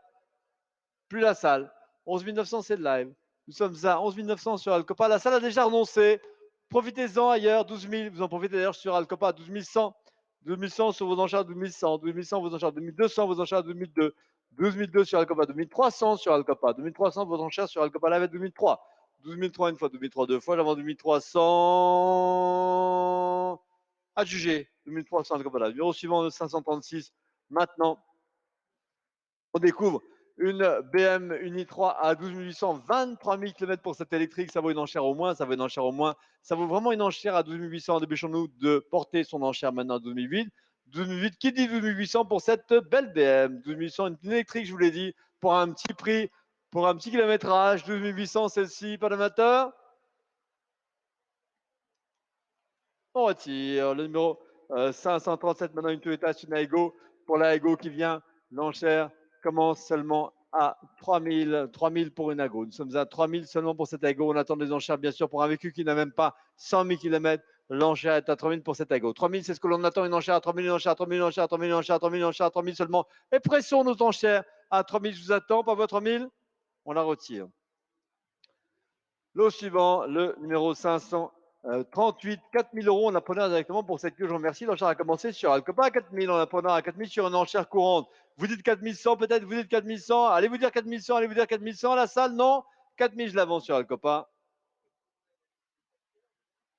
Plus la salle. 11900, c'est le live. Nous sommes à 11900 sur Alcopa. La salle a déjà renoncé. Profitez-en ailleurs. 12 000. Vous en profitez d'ailleurs sur Alcopa. 12 100. 12 100 sur vos enchères. 12 100. 12 100 vos enchères. 2200 vos enchères. 2002. 12 200 sur Alcopa. 2300 sur Alcopa. 2300 vos enchères sur Alcopa Live à 2003. 12 300 une fois. 2003 deux fois. J'avance 2300. Adjugé. 2300 Alcopa Live. Numéro suivant de 536. Maintenant, on découvre une BM Uni 3 à 12 800, 23 000 km pour cette électrique. Ça vaut une enchère au moins, ça vaut une enchère au moins. Ça vaut vraiment une enchère à 12 800. Dépêchons-nous de porter son enchère maintenant à 12 800. 12 800, qui dit 12 800 pour cette belle BM 12 800, une électrique, je vous l'ai dit, pour un petit prix, pour un petit kilométrage. 12 800, celle-ci, pas d'amateur. On retire le numéro 537, maintenant une Toyota Sunaigo. Pour la Ego qui vient, l'enchère commence seulement à 3000 pour une Ago. Nous sommes à 3000 seulement pour cette Ago. On attend des enchères, bien sûr, pour un véhicule qui n'a même pas 100 000 km. L'enchère est à 3000 pour cette Ago. 3000, c'est ce que l'on attend, une enchère à 3000, une enchère à 3000, une enchère à 3000, une enchère à 3000, une enchère à 3000 seulement. Et pressons nos enchères à 3000, je vous attends, pas votre 3000. On la retire. Lot suivant, le numéro 538, 4000 euros en apprenant directement pour cette queue. Je vous remercie. L'enchère a commencé sur Alcopa à 4000 en apprenant à 4000 sur une enchère courante. Vous dites 4100, peut-être, vous dites 4100. Allez vous dire 4100, allez vous dire 4100. La salle, non. 4000, je l'avance sur Alcopa.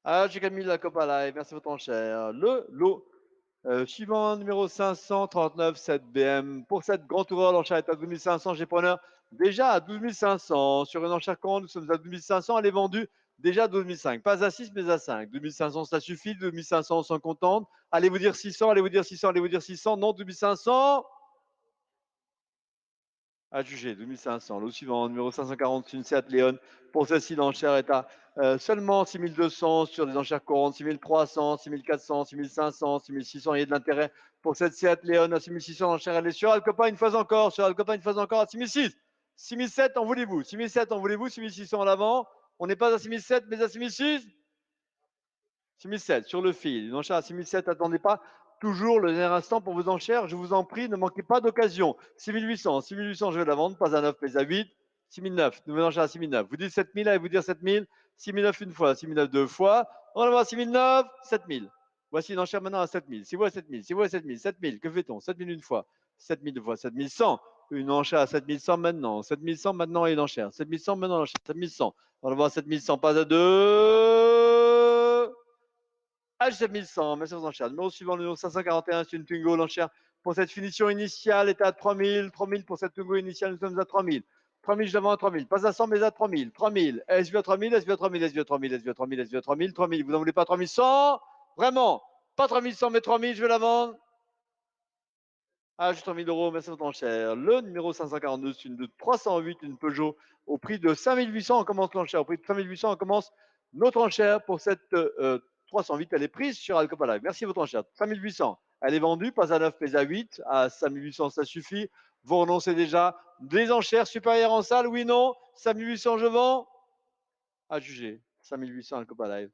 Ah, j'ai 4000 Alcopa live. Merci de votre enchère. Le lot suivant, numéro 539, cette BM. Pour cette Grand Tourer, l'enchère est à 12 500. J'ai preneur déjà à 12 500. Sur une enchère courante, nous sommes à 12 500. Elle est vendue déjà à 12 500. Pas à 6, mais à 5. 12 500, ça suffit. 12 500, on s'en contente. Allez vous dire 600, allez vous dire 600, allez vous dire 600. Non, 12 500. À juger, 2500. Le suivant, numéro 540, une Seat Leon. Pour celle-ci, l'enchère est à seulement 6200 sur des enchères courantes, 6300, 6400, 6500, 6600. Il y a de l'intérêt pour cette Seat Leon à 6600. L'enchère, elle est sur Alcopa une fois encore. Sur Alcopa une fois encore à 6006. 6007, en voulez-vous? 6007, en voulez-vous? 6600 en l'avant. On n'est pas à 6007, mais à 6006. 6007 sur le fil. Une enchère à 6007, attendez pas. toujours le dernier instant pour vos enchères. Je vous en prie, ne manquez pas d'occasion. 6800, 6800, je vais la vendre, pas à 9, mais à 8. 6009, nouvelle enchère à 6009. Vous dites 7000, allez vous dire 7000. 6009 une fois, 6009 deux fois. On va voir 6009, 7000. Voici une enchère maintenant à 7000. Si vous à 7000, si vous à 7000, 7000, que fait-on? 7000 une fois, 7000 deux fois, 7100. Une enchère à 7100 maintenant. 7100 maintenant et une enchère. 7100 maintenant l'enchère. 7100. On va voir 7100, pas à 2. H7100, merci aux enchères. Numéro suivant, le numéro 541, c'est une Twingo. L'enchère pour cette finition initiale est à 3000. 3000 pour cette Twingo initiale, nous sommes à 3000. 3000, je la vends à 3000. Pas à 100, mais à 3000. 3000. SVA à 3000, SVA à 3000, SVA à 3000, SVA à 3000, SVA à 3000, 3000. Vous n'en voulez pas 3100? Vraiment? Pas 3100, mais 3000, je vais la vendre. Ah, juste 3000 euros, merci votre enchère. Le numéro 542, c'est une de 308, une Peugeot, au prix de 5800, on commence l'enchère. Au prix de 5800, on commence notre enchère pour cette 308. Elle est prise sur Alcopa Live. Merci votre enchère. 5800, elle est vendue, pas à 9, mais à 8. À 5800, ça suffit. Vous renoncez déjà. Des enchères supérieures en salle, oui, non? 5800, je vends. À juger. 5800, Alcopa Live.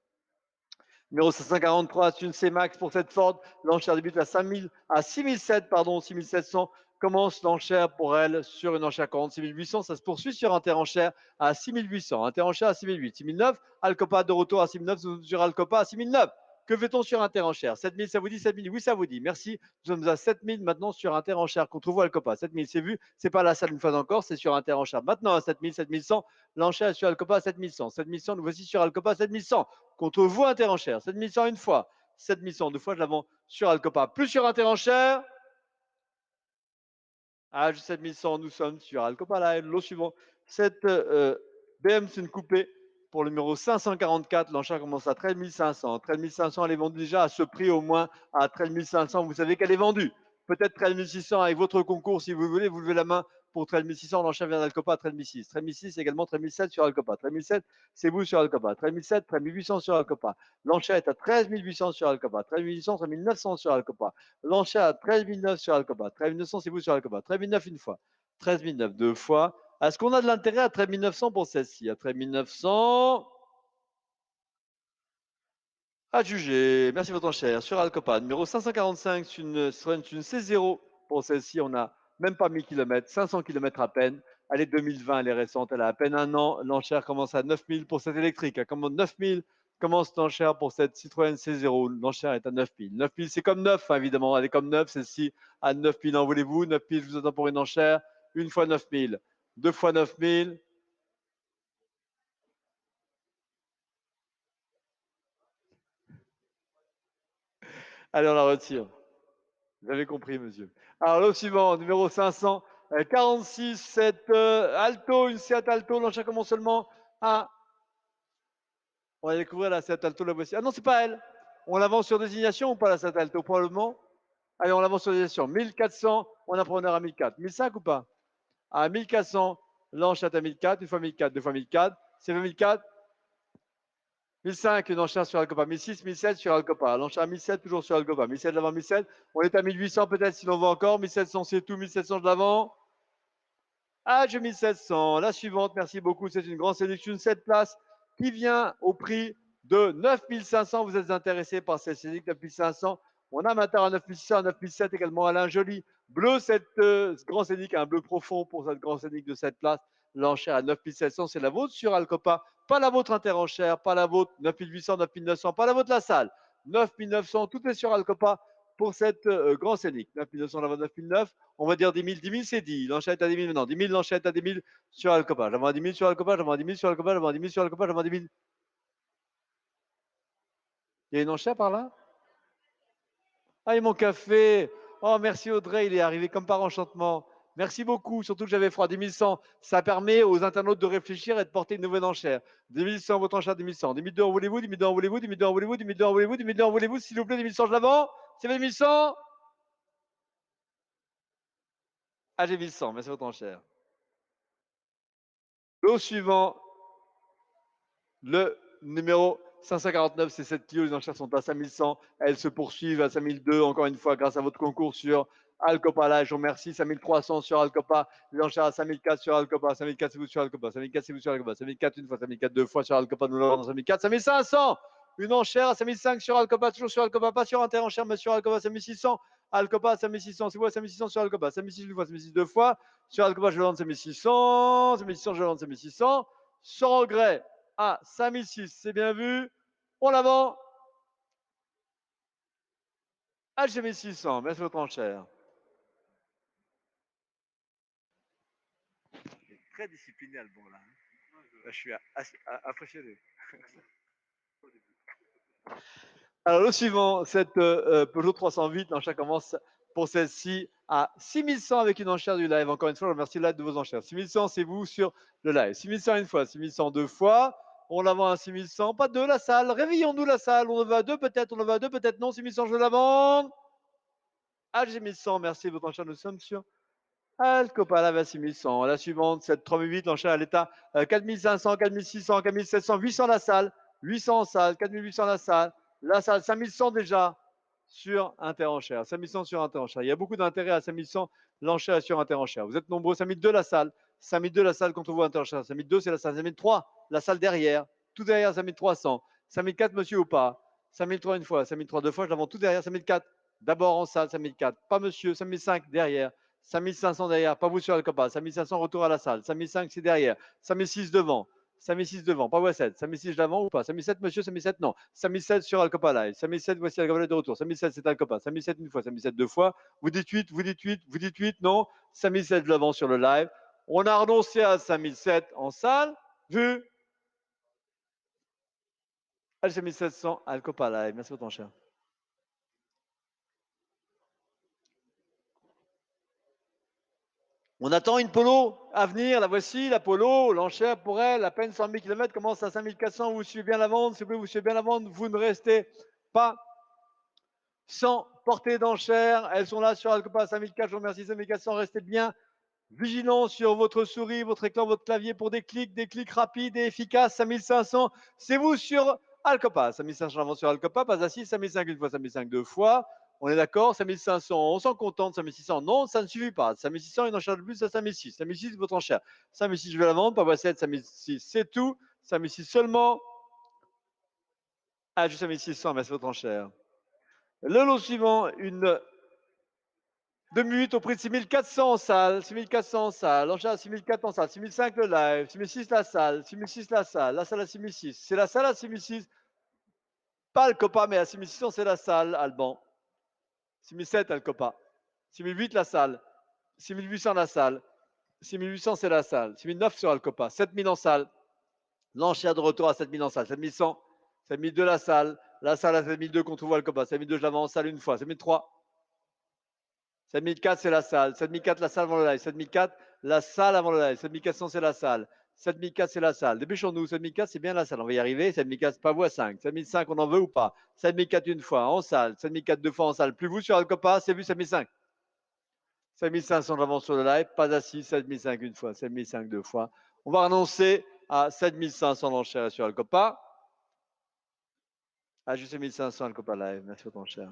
Numéro 543, c'est une C-Max pour cette Ford. L'enchère débute à 6007, pardon, 6700. Commence l'enchère pour elle sur une enchère 46 800. Ça se poursuit sur un enchère à 6800. Un enchère à 6008. 6009. Alcopa de retour à 6009. Sur Alcopa à 6009. Que fait-on sur un enchère? 7000, ça vous dit? 7000, oui, ça vous dit. Merci. Nous sommes à 7000 maintenant sur un enchère. Qu'on trouve Alcopa. 7000, c'est vu. C'est pas la salle une fois encore, c'est sur un enchère. Maintenant à 7000, 7100. L'enchère sur Alcopa à 7100. 7100, nous voici sur Alcopa à 7100. Contre vous, un enchère. 7100 une fois. 7100 deux fois, je la vends sur Alcopa. Plus sur un enchère. À 7100, nous sommes sur Alcopa Live. Lot suivant. Cette BM, c'est une coupée pour le numéro 544. L'enchère commence à 13 500. 13 500, elle est vendue déjà à ce prix au moins à 13 500. Vous savez qu'elle est vendue. Peut-être 13 600 avec votre concours si vous voulez. Vous levez la main pour 13 600. L'enchère vient d'Alcopa à 13 600. 13 600 également 13 700 sur Alcopa. 13 700, c'est vous sur Alcopa. 13 700, 13 800 sur Alcopa. L'enchère est à 13 800 sur Alcopa. 13 800, 13 900 sur Alcopa. L'enchère à 13 900 sur Alcopa. 13 900, c'est vous sur Alcopa. 13 900 une fois. 13 900 deux fois. Est-ce qu'on a de l'intérêt à 13 900 pour celle-ci? À 13 900. À juger. Merci votre enchère. Sur Alcopa, numéro 545, c'est une C0. Pour celle-ci, on n'a même pas 1000 km, 500 km à peine. Elle est 2020, elle est récente, elle a à peine un an. L'enchère commence à 9000 pour cette électrique. Elle commence 9000. Commence l'enchère pour cette Citroën C0. L'enchère est à 9000. 9000, c'est comme 9, évidemment. Elle est comme 9, celle-ci à 9000. En voulez-vous? 9000, je vous attends pour une enchère. Une fois 9000. Deux fois 9000. Allez, on la retire. Vous avez compris, monsieur. Alors, le suivant, numéro 546, cette Alto, une Seat Alto. L'enchère commence seulement à. On va découvrir la Seat Alto, la voici. Ah non, c'est pas elle. On la vend sur désignation ou pas, la Seat Alto? Probablement. Allez, on la vend sur désignation. 1400, on a preneur à 1004. 1005 ou pas? À 1400, l'enchère à 1004, une fois 1004, deux fois 1004. C'est 1004. 1005, une enchère sur Alcopa. 1006, 1007 sur Alcopa. L'enchère à 1007, toujours sur Alcopa. 1007, de l'avant 1007. On est à 1800 peut-être, si l'on veut encore. 1700, c'est tout. 1700, de l'avant. Age 1700. La suivante, merci beaucoup. C'est une grande sélection, 7 places qui vient au prix de 9500. Vous êtes intéressé par cette sélection 9500. On a maintenant à 9600, à 9007 également Alain Joly. Bleu, cette grand scénique, un bleu profond pour cette grand scénique de cette place. L'enchère à 9700, c'est la vôtre sur Alcopa. Pas la vôtre interenchère, pas la vôtre 9800, 9900, pas la vôtre la salle. 9900, tout est sur Alcopa pour cette grand scénique. 9900, la vôtre 9009. On va dire 10 000. 10 000, c'est dit. L'enchère à 10 000 maintenant. 10 000, l'enchère à 10 000 sur Alcopa. J'avais 10 000 sur Alcopa, j'avais 10 000 sur Alcopa, j'avais 10 000 sur Alcopa, j'avais 10 000. Il y a une enchère par là? Ah, et mon café. Oh, merci Audrey, il est arrivé comme par enchantement. Merci beaucoup, surtout que j'avais froid. 10 100, ça permet aux internautes de réfléchir et de porter une nouvelle enchère. 10 100, votre enchère 10 100. 10 200, en voulez-vous? 10 200, en voulez-vous? 10 200, en voulez-vous? 10 200, en voulez-vous? 10 200, en voulez-vous? S'il vous plaît, 10 100, je l'avance. C'est 10 100. Ah, j'ai 1100, merci votre enchère. L'eau suivant, le numéro 549, c'est cette Clio. Les enchères sont à 5100. Elles se poursuivent à 5002, encore une fois, grâce à votre concours sur Alcopa. Là, je vous remercie. 5300 sur Alcopa. Les enchères à 5004 sur Alcopa. 5004, c'est vous sur Alcopa. 5004, c'est vous sur Alcopa. 5004, une fois. 5004, deux fois sur Alcopa. Nous l'avons dans 5004. 5500. Une enchère à 5005 sur Alcopa, toujours sur Alcopa, pas sur Interenchère, mais sur Alcopa 5600. Alcopa 5600, c'est quoi 5600 sur Alcopa 5600 une fois, 5600 deux fois. Sur Alcopa, je le vends 5600. 5600, je le vends 5600. Sans regret à 5006, c'est bien vu. On la vend à 5600. Merci votre enchère. Très discipliné, Albon, là. Là, je suis impressionné. Alors, le suivant, cette Peugeot 308, l'enchère commence pour celle-ci à 6100 avec une enchère du live. Encore une fois, je remercie l'aide de vos enchères. 6100, c'est vous sur le live. 6100 une fois, 6100 deux fois. On la vend à 6100, pas deux, la salle. Réveillons-nous, la salle. On en va à deux, peut-être, on en va à deux, peut-être non. 6100, je la vends. AG 1100, merci de votre enchère. Nous sommes sur Alcopa, la 6100. La suivante, cette 3008, l'enchère à l'état 4500, 4600, 4700, 800 la salle. 800 en salle, 4800 la salle. La salle, 5100 déjà sur Interenchère. 5100 sur Interenchère. Il y a beaucoup d'intérêt à 5100, l'enchère est sur Interenchère. Vous êtes nombreux. 5002 la salle. 5002 la salle contre vous Interenchère. 5002 c'est la salle. 5003 la salle derrière. Tout derrière 5300. 5004 monsieur ou pas. 5003 une fois. 5003 deux fois. Je la vends tout derrière. 5004 d'abord en salle. 5004 pas monsieur. 5005 derrière. 5500 derrière. Pas vous sur Alcopa. 5500 retour à la salle. 5005 c'est derrière. 5006 devant. 5006 devant, pas Wasset. 5006 je l'avant ou pas 5007 monsieur, 5007 non. 5007 sur Alcopa Live. 5007 voici Alcopa Live de retour. 5007 c'est Alcopa. 5007 une fois, 5007 deux fois. Vous dites 8, vous dites 8, vous dites 8, non. 5007 je l'avant sur le live. On a renoncé à 5007 en salle. Vu. 5700 Alcopa Live. Merci pour ton cher. On attend une polo à venir, la voici, la polo, l'enchère pour elle, à peine 100 000 km, commence à 5400, vous suivez bien la vente, s'il vous plaît, vous suivez bien la vente, vous ne restez pas sans portée d'enchère. Elles sont là sur Alcopa 5004, je vous remercie 5400, restez bien vigilants sur votre souris, votre écran, votre clavier pour des clics rapides et efficaces. 5500, c'est vous sur Alcopa. 5500 avant sur Alcopa, pas assis, 5005 une fois, 5005 deux fois. On est d'accord, 5500, on s'en contente, 5600, non, ça ne suffit pas. 5600, une enchère de plus à 5006. 5006, votre enchère. 5006, je vais la vendre, pas boîte 7, 5006, c'est tout. 5006 seulement. Ah, juste 5600, merci votre enchère. Le lot suivant, une 2008 au prix de 6400 en salle, 6400 en salle, l'enchère à 6400 en salle, 6005 le live, 6006 la salle, 6006 la salle à 6006. C'est la salle à 6006. Pas le copa, mais à 6600 c'est la salle, Alban. 6007 le copa. 6008 la salle, 6800 la salle, 6800 c'est la salle, 6009 sur Alcopa, 7000 en salle, l'enchère de retour à 7000 en salle, 7100, 7002 la salle à 7002 qu'on trouve Alcopa, 7002 je la vends en salle une fois, 7003. 7004, c'est la salle. 7004, la salle avant le live. 7004, la salle avant le live. 7400, c'est la salle. 7004, c'est la salle. Dépêchons-nous. 7004, c'est bien la salle. On va y arriver. 7004, c'est pas vous à 5. 7005, on en veut ou pas 7004, une fois en salle. 7004, deux fois en salle. Plus vous sur Alcopa, c'est vu 7005. 7500, j'avance sur le live. Pas assis. 7005, une fois. 7005, deux fois. On va renoncer à 7500 l'enchère sur Alcopa. À juste 7500 Alcopa live. Merci pour ton cher.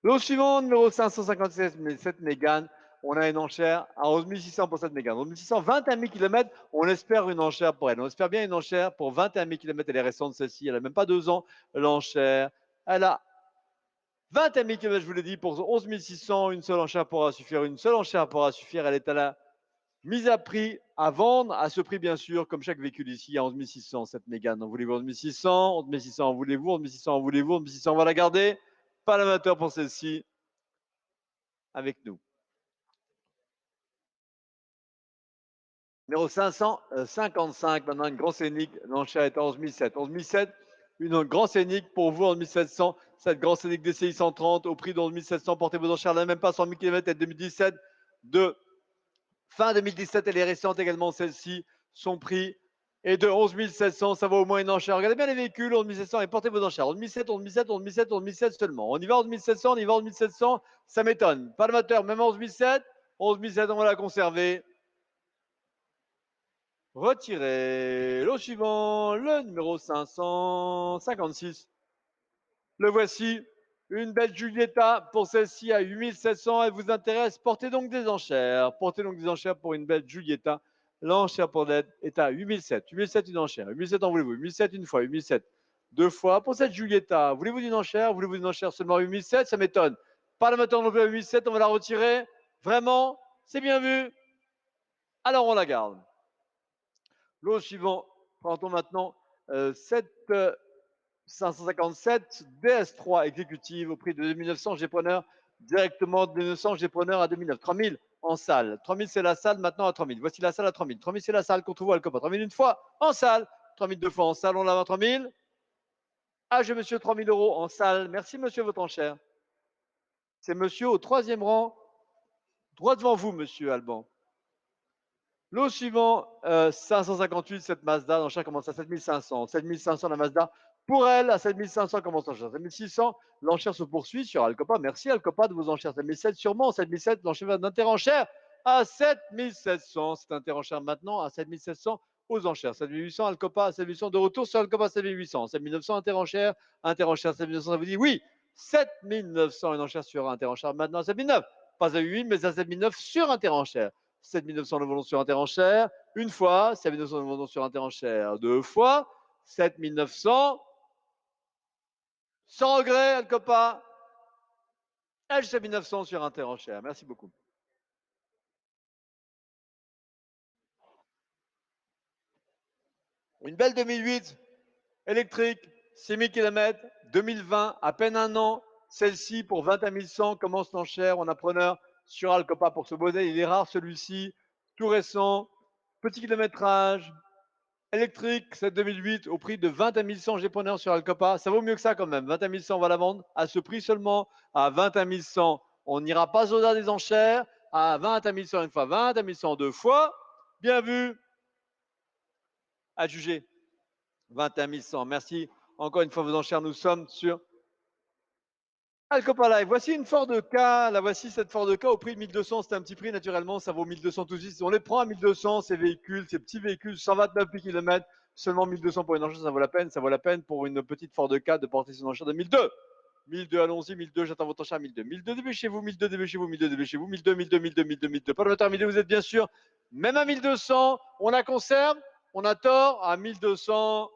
Lot suivant, numéro 557, 7 Mégane. On a une enchère à 11 600 pour cette Mégane. 11 600, 21 000 km. On espère une enchère pour elle. On espère bien une enchère pour 21 000 km. Elle est récente, celle-ci. Elle n'a même pas 2 ans. L'enchère, elle a 21 000 km, je vous l'ai dit, pour 11 600. Une seule enchère pourra suffire. Une seule enchère pourra suffire. Elle est à la mise à prix, à vendre, à ce prix, bien sûr, comme chaque véhicule ici, à 11 600, cette Mégane. En voulez-vous 11 600 11 600, en voulez-vous 11 600, en voulez-vous 11 600, on va la garder. Pas l'amateur pour celle-ci. Avec nous. Numéro 555, maintenant une grande scénique, l'enchère est à 11 700. 11 700, une grande scénique pour vous, 11 700. Cette grande scénique DCI 130 au prix de 11 700. Portez vos enchères, là, même pas 100 000 km, elle est 2017. De fin 2017, elle est récente également, celle-ci. Son prix est de 11 700. Ça vaut au moins une enchère. Regardez bien les véhicules, 11 700 et portez vos enchères. 11 700, 11 700, 11 700, 11 700 seulement. On y va 11 700, on y va 11 700. Ça m'étonne. Pas de moteur, même 11 700. 11 700, on va la conserver. Retiré. Lot suivant, le numéro 556. Le voici. Une belle Giulietta pour celle-ci à 8700. Elle vous intéresse. Portez donc des enchères. Portez donc des enchères pour une belle Giulietta. L'enchère pour l'aide est à 8007. 8007 une enchère. 8007 en voulez-vous 8007 une fois. 8007. 2 fois. Pour cette Giulietta, voulez-vous d'une enchère? Voulez-vous d'une enchère seulement à 8007? Ça m'étonne. Pas la moteur non plus à 8007, on va la retirer. Vraiment? C'est bien vu. Alors on la garde. Lot suivant, prend-on maintenant 557 DS3 exécutive au prix de 2900 G-Preneur, directement de 2900 G-Preneur à 2009. 3000 en salle. 3000 c'est la salle, maintenant à 3000. Voici la salle à 3000. 3000 c'est la salle qu'on trouve à Alcopa. 3000 une fois en salle. 3000 deux fois en salle, on l'a à 3000. Ah, j'ai monsieur 3000 euros en salle. Merci monsieur votre enchère. C'est monsieur au troisième rang, droit devant vous, monsieur Alban. Lot suivant, 558, cette Mazda, l'enchère commence à 7500. 7500 la Mazda, pour elle, à 7500 commence l'enchère. 7600, l'enchère se poursuit sur Alcopa. Merci Alcopa de vos enchères. 7007 sûrement, 7007, l'enchère d'interenchère à 7700. C'est interenchère maintenant à 7700 aux enchères. 7800, Alcopa à 7800, de retour sur Alcopa à 7800. 7900, interenchère, interenchère 7900, ça vous dit oui. 7900, une enchère sur interenchère maintenant à 7009. Pas à 8000, mais à 7009 sur interenchère. 7900 le vendons sur interenchère, une fois, 7900 le vendons sur interenchère, deux fois, 7900, sans regret, Alcopa, H 7900 sur interenchère. Merci beaucoup. Une belle 2008, électrique, 6000 km, 2020, à peine un an, celle-ci pour 21 100 commence l'enchère, on a preneur sur Alcopa pour ce modèle, il est rare celui-ci, tout récent, petit kilométrage, électrique, cette 2008, au prix de 21 100 G-Preneur sur Alcopa. Ça vaut mieux que ça quand même. 21 100, on va la vendre à ce prix seulement, à 21 100. On n'ira pas au-delà des enchères, à 21 100 une fois, 21 100 deux fois. Bien vu. À juger. 21 100. Merci. Encore une fois, vos enchères, nous sommes sur Alcopa Live. Voici une Ford K. La voici, cette Ford K au prix de 1200. C'est un petit prix, naturellement. Ça vaut 1200 tout de suite. On les prend à 1200, ces véhicules, ces petits véhicules, 129 km. Seulement 1200 pour une enchère, ça vaut la peine. Ça vaut la peine pour une petite Ford K de porter son enchère de 1002. 1002, allons-y, 1002, j'attends votre enchère, 1002. 1002, dépêchez-vous, 1002, dépêchez-vous, 1002, dépêchez-vous, 1002, 1002, 1002, 1002, 1002. Pas le moteur, 1002, vous êtes bien sûr. Même à 1200, on la conserve. On a tort à 1200.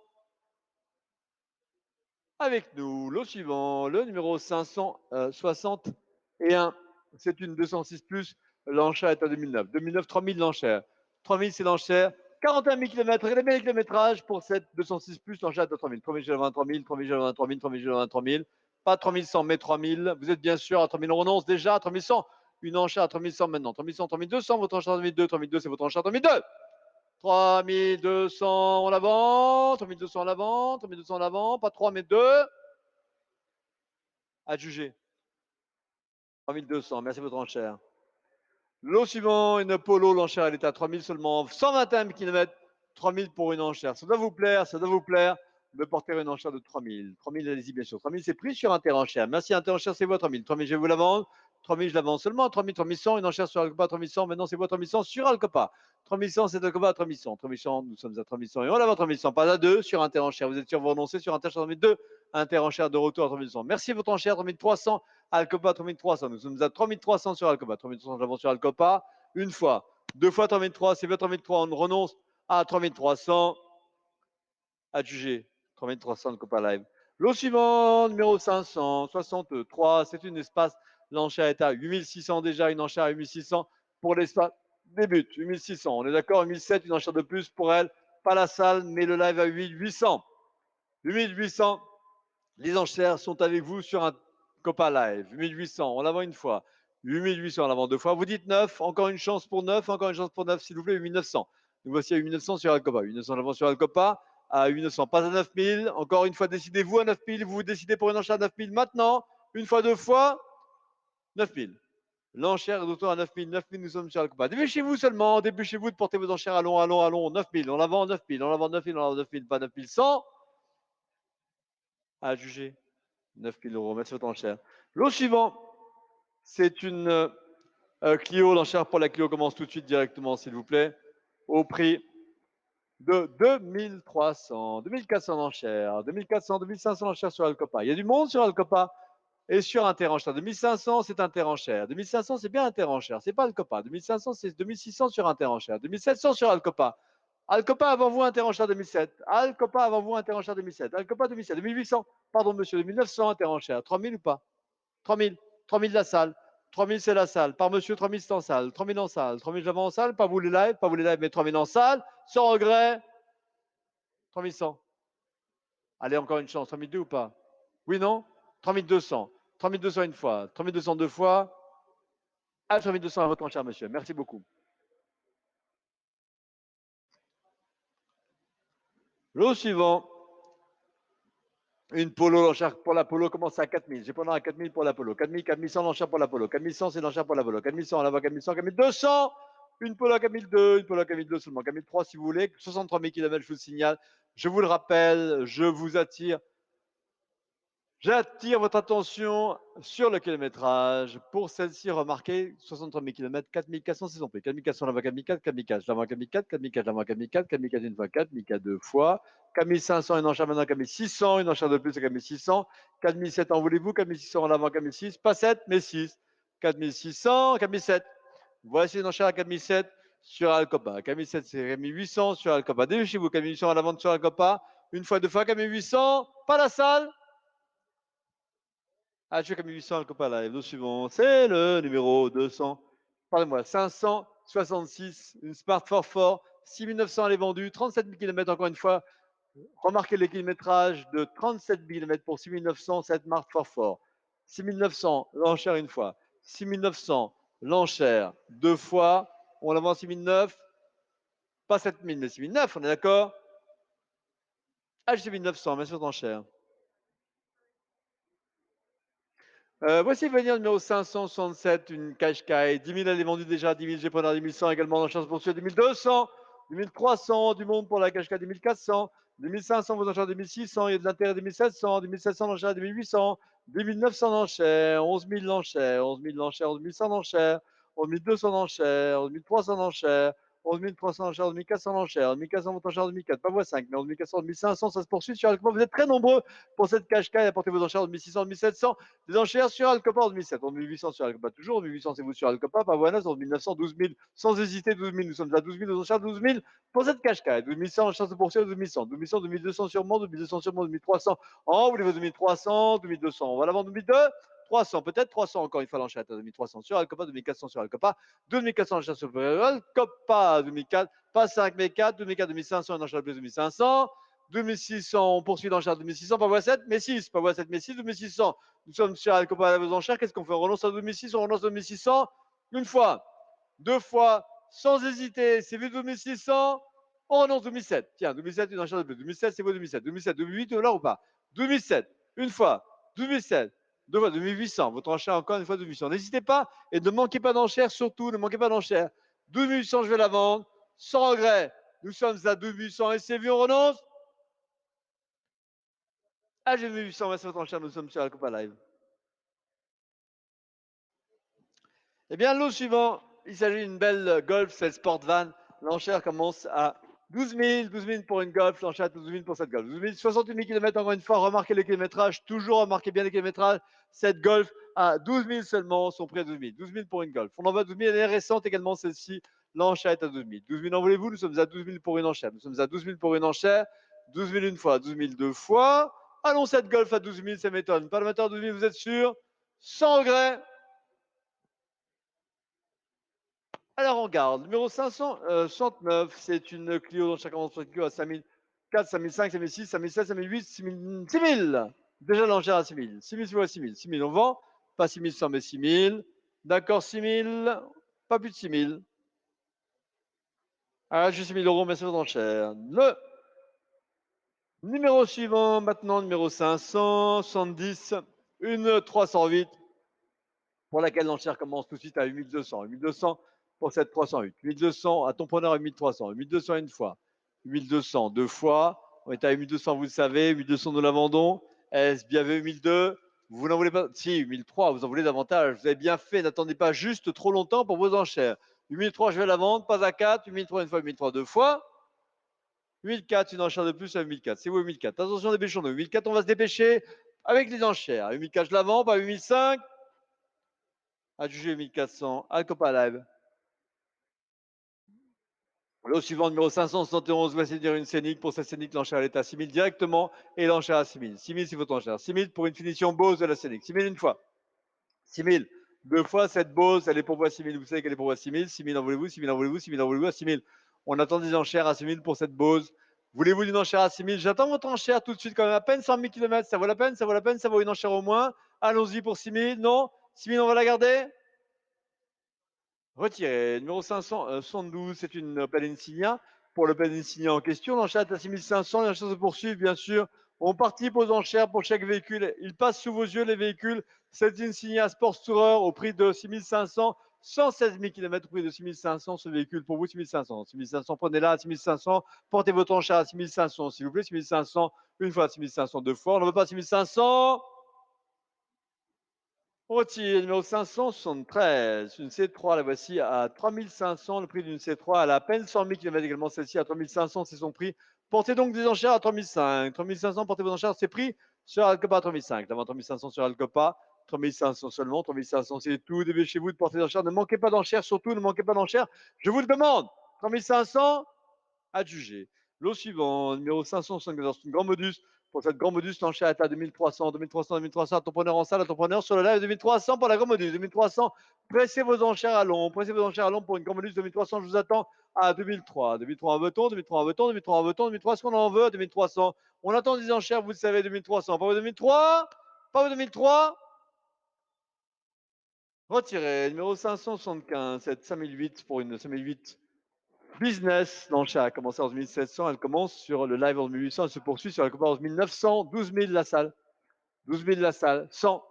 Avec nous, le suivant, le numéro 561. C'est une 206 plus. L'enchère est à 2009. 2009, 3000 l'enchère. 3000, c'est l'enchère. 41 000 km. Regardez bien le kilométrage pour cette 206 plus. L'enchère est à 3000. 3000, j'ai le 23 000. 3000, j'ai le 23 000. 3000, j'ai le 23 000. Pas 3100, mais 3000. Vous êtes bien sûr à 3000. On renonce déjà à 3100. Une enchère à 3100 maintenant. 3100, 3200. Votre enchère à 3002. 3002, c'est votre enchère à 3002. 3200 en avant. 3200 en avant. 3200 en avant. Pas 3, mais 2. À juger. 3200, merci votre enchère. Lot suivant, une Polo, l'enchère, elle est à 3000 seulement, 121 km, 3000 pour une enchère. Ça doit vous plaire de porter une enchère de 3000. 3000, allez-y, bien sûr. 3000, c'est pris sur Interenchère. Merci, Interenchère, c'est votre 3000. 3000, je vais vous la vendre. 3000, je la vends seulement. 3000, 3100, une enchère sur Alcopa, 3100. Maintenant, c'est votre 3100 sur Alcopa. 3100, c'est Alcopa à 3100. 3100, nous sommes à 3100 et on la vend 3100. Pas à 2 sur Interenchère. Vous êtes sûr, vous renoncez sur Interenchère 3002. Interenchère de retour à 3100. Merci, votre enchère, 3300. Alcopa 3300. Nous sommes à 3300 sur Alcopa. 3300, je la vends sur Alcopa. Une fois. Deux fois 3003, c'est votre 3003. On renonce à 3300. Adjugé. 3300 de Copa Live. Lot suivant, numéro 563. C'est une espace. L'enchère est à 8600 déjà. Une enchère à 8600 pour l'espace. Débute. 8600. On est d'accord. 8007, une enchère de plus pour elle. Pas la salle, mais le live à 8800. 8800. Les enchères sont avec vous sur un Copa Live. 8800. On la vend une fois. 8800, on la vend deux fois. Vous dites 9. Encore une chance pour 9. Encore une chance pour 9, s'il vous plaît. 8900. Nous voici à 8900 sur Alcopa. 8900, la vend sur Alcopa. À 8900, pas à 9000. Encore une fois, décidez-vous à 9000. Vous vous décidez pour une enchère à 9000 maintenant. Une fois, deux fois. 9000. L'enchère est d'autant à 9000. 9000, nous sommes sur Alcopa. Dépêchez-vous seulement. Dépêchez-vous de porter vos enchères. Allons, allons, allons. 9000. On la vend 9000. On la vend 9000. On la vend 9000. Pas 9100. À juger. 9000 euros. Merci votre enchère. Lot suivant. C'est une Clio. L'enchère pour la Clio commence tout de suite directement, s'il vous plaît. Au prix de 2300, 2400 d'enchères, 2400, 2500 d'enchères sur Alcopa. Il y a du monde sur Alcopa et sur Interenchère. 2500, c'est Interenchère. 2500, c'est bien Interenchère. C'est pas Alcopa. 2500, c'est 2600 sur Interenchère. 2700 sur Alcopa. Alcopa avant vous, interenchère 2007. Alcopa avant vous, interenchère 2007. Alcopa 2007. 2800. Pardon, monsieur. 2900, interenchère. 3000 ou pas? 3000. 3000 la salle. 3000 c'est la salle. Par monsieur, 3000 c'est en salle. 3000 en salle. 3000 j'avance en salle. Pas vous les live. Pas vous les live, mais 3000 en salle. Sans regret. 3100. Allez, encore une chance. 3002 ou pas? Oui, non? 3200. 3200 une fois. 3200 deux fois. Ah, 3200 à votre enchère, monsieur. Merci beaucoup. Lot suivant. Une polo, l'enchère pour la polo commence à 4000. J'ai pendant à 4000 pour la polo. 4000, 4100 l'enchère pour la polo. 4100, c'est l'enchère pour la polo. 4100, on la voit 4100, 4200. Une polo à 4002, une polo à 4002 seulement. 4003 si vous voulez. 63 000 km, je vous le signale. Je vous le rappelle, je vous attire. J'attire votre attention sur le kilométrage. Pour celle-ci, remarquez 63 000 km, 4400 c'est son prix. 4400, la voie 4004, 4004, je la vois 4004, 4004, la voie 4004, 4004 une fois 4, 4004 deux fois. 4500, une enchère maintenant 4600, une enchère de plus à 4600. 4700, en voulez-vous? 4600, on la voit 4006, pas 7, mais 6. 4600, 4007. Voici une enchère à 4007 sur Alcopa. 4007, c'est 4800 sur Alcopa. Dépêchez-vous, 4800 à la vente sur Alcopa. Une fois, deux fois, 4800, pas la salle. Ah, tu fais comme 800 le copain live. Le suivant, c'est le numéro 200. Pardonnez-moi, 566, une Smart 44. 6900, elle est vendue. 37 000 km encore une fois. Remarquez le kilométrage de 37 000 km pour 6900, cette Smart 44. 6900, l'enchère une fois. 6900, l'enchère deux fois. On la vend 6009. Pas 7000, mais 6009, on est d'accord? Ah, j'ai 6900, bien sûr, d'enchère. Voici venir numéro 567, une Qashqai. 10 000, elle est vendue déjà. 10 000, j'ai pris 10 100 également dans chance poursuite. 10 200, 10 300, du monde pour la Qashqai. 10 400, 10 500, vos enchères 10 600, il y a de l'intérêt 10 700, 10 700 d'enchères 10 800, 10 900 d'enchères, 11 000 d'enchères, 11 000 d'enchères, 11 100 d'enchères, 11 200 d'enchères, 11 300 d'enchères, 11 300 d'enchères, 11 400 d'enchères, 11 400 votre enchère 2004, pas moi 5, mais 11 400, 11 500, ça se poursuit sur Alcoba. Vous êtes très nombreux pour cette Qashqai, apportez vos enchères 11 600, 11 700. Des enchères sur Alcopa en 2007, en 1800 sur Alcopa toujours, en 1800 c'est vous sur Alcopa, Pavoinas en 1900, 12 000, sans hésiter 12 000, nous sommes à 12 000 aux enchères, 12 000 pour cette Qashqai, 12 100 en chance de poursuivre, 12 100, 12 100, 2200 sûrement, 2200 sûrement, 2300, oh vous voulez 2300, 2200, on va la vendre 2002, 300, peut-être 300 encore une fois l'enchère, 2300 sur Alcopa, 2400 sur Alcopa, 2400 enchères sur Alcopa, 2004, pas 5 mais 4, 2004, 2500 en enchère de plus, 2500, 2600, on poursuit l'enchère 2600, pas voie 7, mais 6, pas voie 7, mais 6, 2600. Nous sommes sur Alcopa à la enchères. Qu'est-ce qu'on fait? On renonce à 2600, on renonce à 2600. Une fois, deux fois, sans hésiter. C'est vu 2600, on renonce 2007. Tiens, 2007, une enchère de plus. 2007, c'est quoi 2007? 2007, 2008, là ou pas? 2007, une fois, 2007, deux fois, 2800. Votre enchère encore une fois 2800. N'hésitez pas et ne manquez pas d'enchères, surtout, ne manquez pas d'enchères. 2800, je vais la vendre, sans regret. Nous sommes à 2800 et c'est vu, on renonce. Ah, j'ai 2800, merci votre enchère, nous sommes sur Alcopa Live. Eh bien, lot suivant, il s'agit d'une belle Golf, c'est le Sport Van. L'enchère commence à 12 000, 12 000 pour une Golf, l'enchère à 12 000 pour cette Golf. 12 000, 68 000 km encore une fois, remarquez le kilométrage, toujours remarquez bien le kilométrage. Cette Golf à 12 000 seulement, son prix à 12 000. 12 000 pour une Golf. On en va à 12 000, elle est récente également celle-ci. L'enchère est à 12 000. 12 000 en voulez-vous? Nous sommes à 12 000 pour une enchère. Nous sommes à 12 000 pour une enchère. 12 000 une fois, 12 000 deux fois. Allons cette Golf à 12 000, ça m'étonne. Pas le matin à 12 000, vous êtes sûr? Sans regret. Alors on garde. Numéro 569, c'est une Clio dont chacun d'entre Clio à 5004, 5005, 5006, 5007, 5008, 6000. 6000. Déjà l'enchère à 6000. 6000, c'est quoi 6000? 6000 on vend. Pas 6100 mais 6000. D'accord, 6000. Pas plus de 6000. Ah, juste 6000 euros, mais c'est votre enchère. Le numéro suivant, maintenant, numéro 570, une 308 pour laquelle l'enchère commence tout de suite à 8200. 8200 pour cette 308. 8200 à ton preneur à 1300. 8200 une fois. 8200 deux fois. On est à 8200, vous le savez. 8200, nous la vendons. Est-ce bien vu 1002? Vous n'en voulez pas? Si, 1003, vous en voulez davantage. Vous avez bien fait. N'attendez pas juste trop longtemps pour vos enchères. 8003, je vais la vendre. Pas à 4. 8003 une fois. 8003 deux fois. 8004, une enchère de plus à 8004. C'est où 8004? Attention, dépêchons-nous. 8004, on va se dépêcher avec les enchères. 8004, je la vends. Pas 8005. Adjugé 1400, Alcopa Live. Lot suivant, numéro 571, voici dire une scénique. Pour cette scénique, l'enchère elle est à 6 000 directement et l'enchère à 6 000. 6 000, c'est votre enchère. 6 000 pour une finition Bose de la scénique. 6 000 une fois. 6 000 deux fois. Cette Bose, elle est pour vous à 6 000. Vous savez qu'elle est pour vous à 6 000. 6 000 en voulez-vous, 6 000 en voulez-vous, 6 000 en voulez-vous à 6 000. On attend des enchères à 6 000 pour cette Bose. Voulez-vous une enchère à 6 000? J'attends votre enchère tout de suite quand même. À peine 100 000 km. Ça vaut la peine, ça vaut la peine, ça vaut une enchère au moins. Allons-y pour 6 000. Non? 6 000, on va la garder? Retiré. Numéro 572, c'est une Opel Insignia. Pour l'Opel Insignia en question, l'enchère est à 6500. Les enchères se poursuivent, bien sûr. On participe aux enchères pour chaque véhicule. Il passe sous vos yeux, les véhicules. C'est une Insignia Sport Tourer au prix de 6500. 116 000 km au prix de 6500. Ce véhicule, pour vous, 6500. 6500, prenez-la à 6500. Portez votre enchère à 6500, s'il vous plaît. 6500, une fois, 6500, deux fois. On n'en veut pas 6500. On retire numéro 573, une C3, la voici à 3500, le prix d'une C3, elle a à peine 100 000 km également, celle-ci à 3500, c'est son prix. Portez donc des enchères à 3500, 3500, portez vos enchères, c'est prix sur Alcopa à 3500, d'abord 3500 sur Alcopa, 3500 seulement, 3500 c'est tout, dépêchez-vous de porter des enchères, ne manquez pas d'enchères, surtout ne manquez pas d'enchères, je vous le demande, 3500, adjugé. Lot suivant, numéro 574, une grand modus. Pour cette grand modus, l'enchère est à 2300, 2300, 2300, entrepreneur en salle, entrepreneur sur le live, 2300 pour la grand modus, 2300. Pressez vos enchères à long, pressez vos enchères à long pour une grand modus, 2300, je vous attends à 2003. 2003 en veut-on, 2003 en veut-on, 2003 en veut-on, 2003, est-ce qu'on en veut, 2300. On attend des enchères, vous le savez, 2300. Pas vos 2003, pas vos 2003. Retiré, numéro 575, cette 5008 pour une 5008. Business, l'enchère a commencé en 1700, elle commence sur le live en 1800, elle se poursuit sur la Copa en 1900, 12 000 la salle, 12 000 la salle, 100,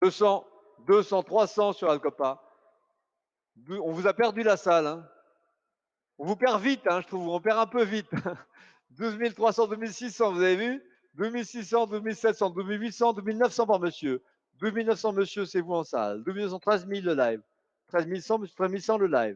200, 200, 300 sur Alcopa. On vous a perdu la salle, hein. On vous perd vite, hein, je trouve, on perd un peu vite. 12 300, 2600, vous avez vu? 2600, 2700, 2800, 2900 par monsieur. 2900 monsieur, c'est vous en salle. 2900, 13 000 le live. 13 100, 13 100 le live.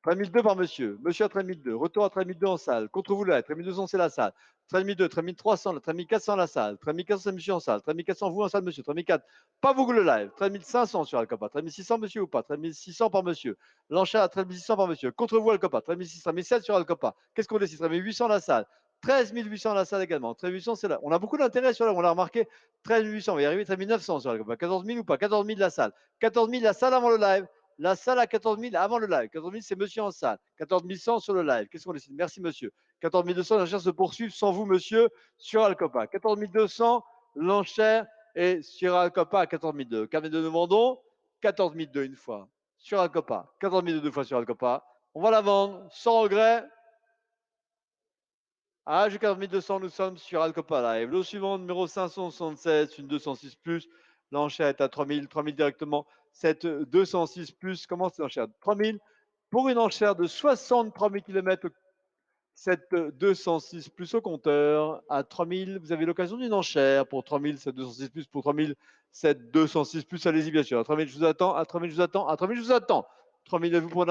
3002 par monsieur. Monsieur à 3002. Retour à 3002 en salle. Contre vous là. 3200 c'est la salle. 3002, 3300, 3400 la salle. 3400 c'est monsieur en salle. 3400 vous en salle monsieur. 3004 pas vous le live. 3500 sur Alcopa. 3600 monsieur ou pas. 3600 par monsieur. L'enchère à 3600 par monsieur. Contre vous Alcopa. 3600, 3700 sur Alcopa. Qu'est-ce qu'on décide? 3800 la salle. 13 800 la salle également. 13 800 c'est là. On a beaucoup d'intérêt sur là. On l'a remarqué. 13 800. On va y arriver. 13 900 sur Alcopa. 14 000 ou pas. 14 000 la salle. 14 000 la salle avant le live. La salle à 14 000 avant le live. 14 000, c'est monsieur en salle. 14 100 sur le live. Qu'est-ce qu'on décide? Merci, monsieur. 14 200, l'enchère se poursuit sans vous, monsieur, sur Alcopa. 14 200, l'enchère est sur Alcopa à 14 200. Carnet de demandons, 14 200 une fois sur Alcopa. 14 200 deux fois sur Alcopa. On va la vendre sans regret. À G 4200, nous sommes sur Alcopa Live. Lot suivant, numéro 576, une 206 plus. L'enchère est à 3000, 3000 directement. Cette 206 plus, comment c'est l'enchère? 3000 pour une enchère de 63 000 km. Cette 206 plus au compteur à 3000. Vous avez l'occasion d'une enchère pour 3000, cette 206 plus pour 3000, cette 206 plus. Allez-y, bien sûr. À 3000, je vous attends. À 3000, je vous attends. À 3000, je vous attends. 3000, vous pour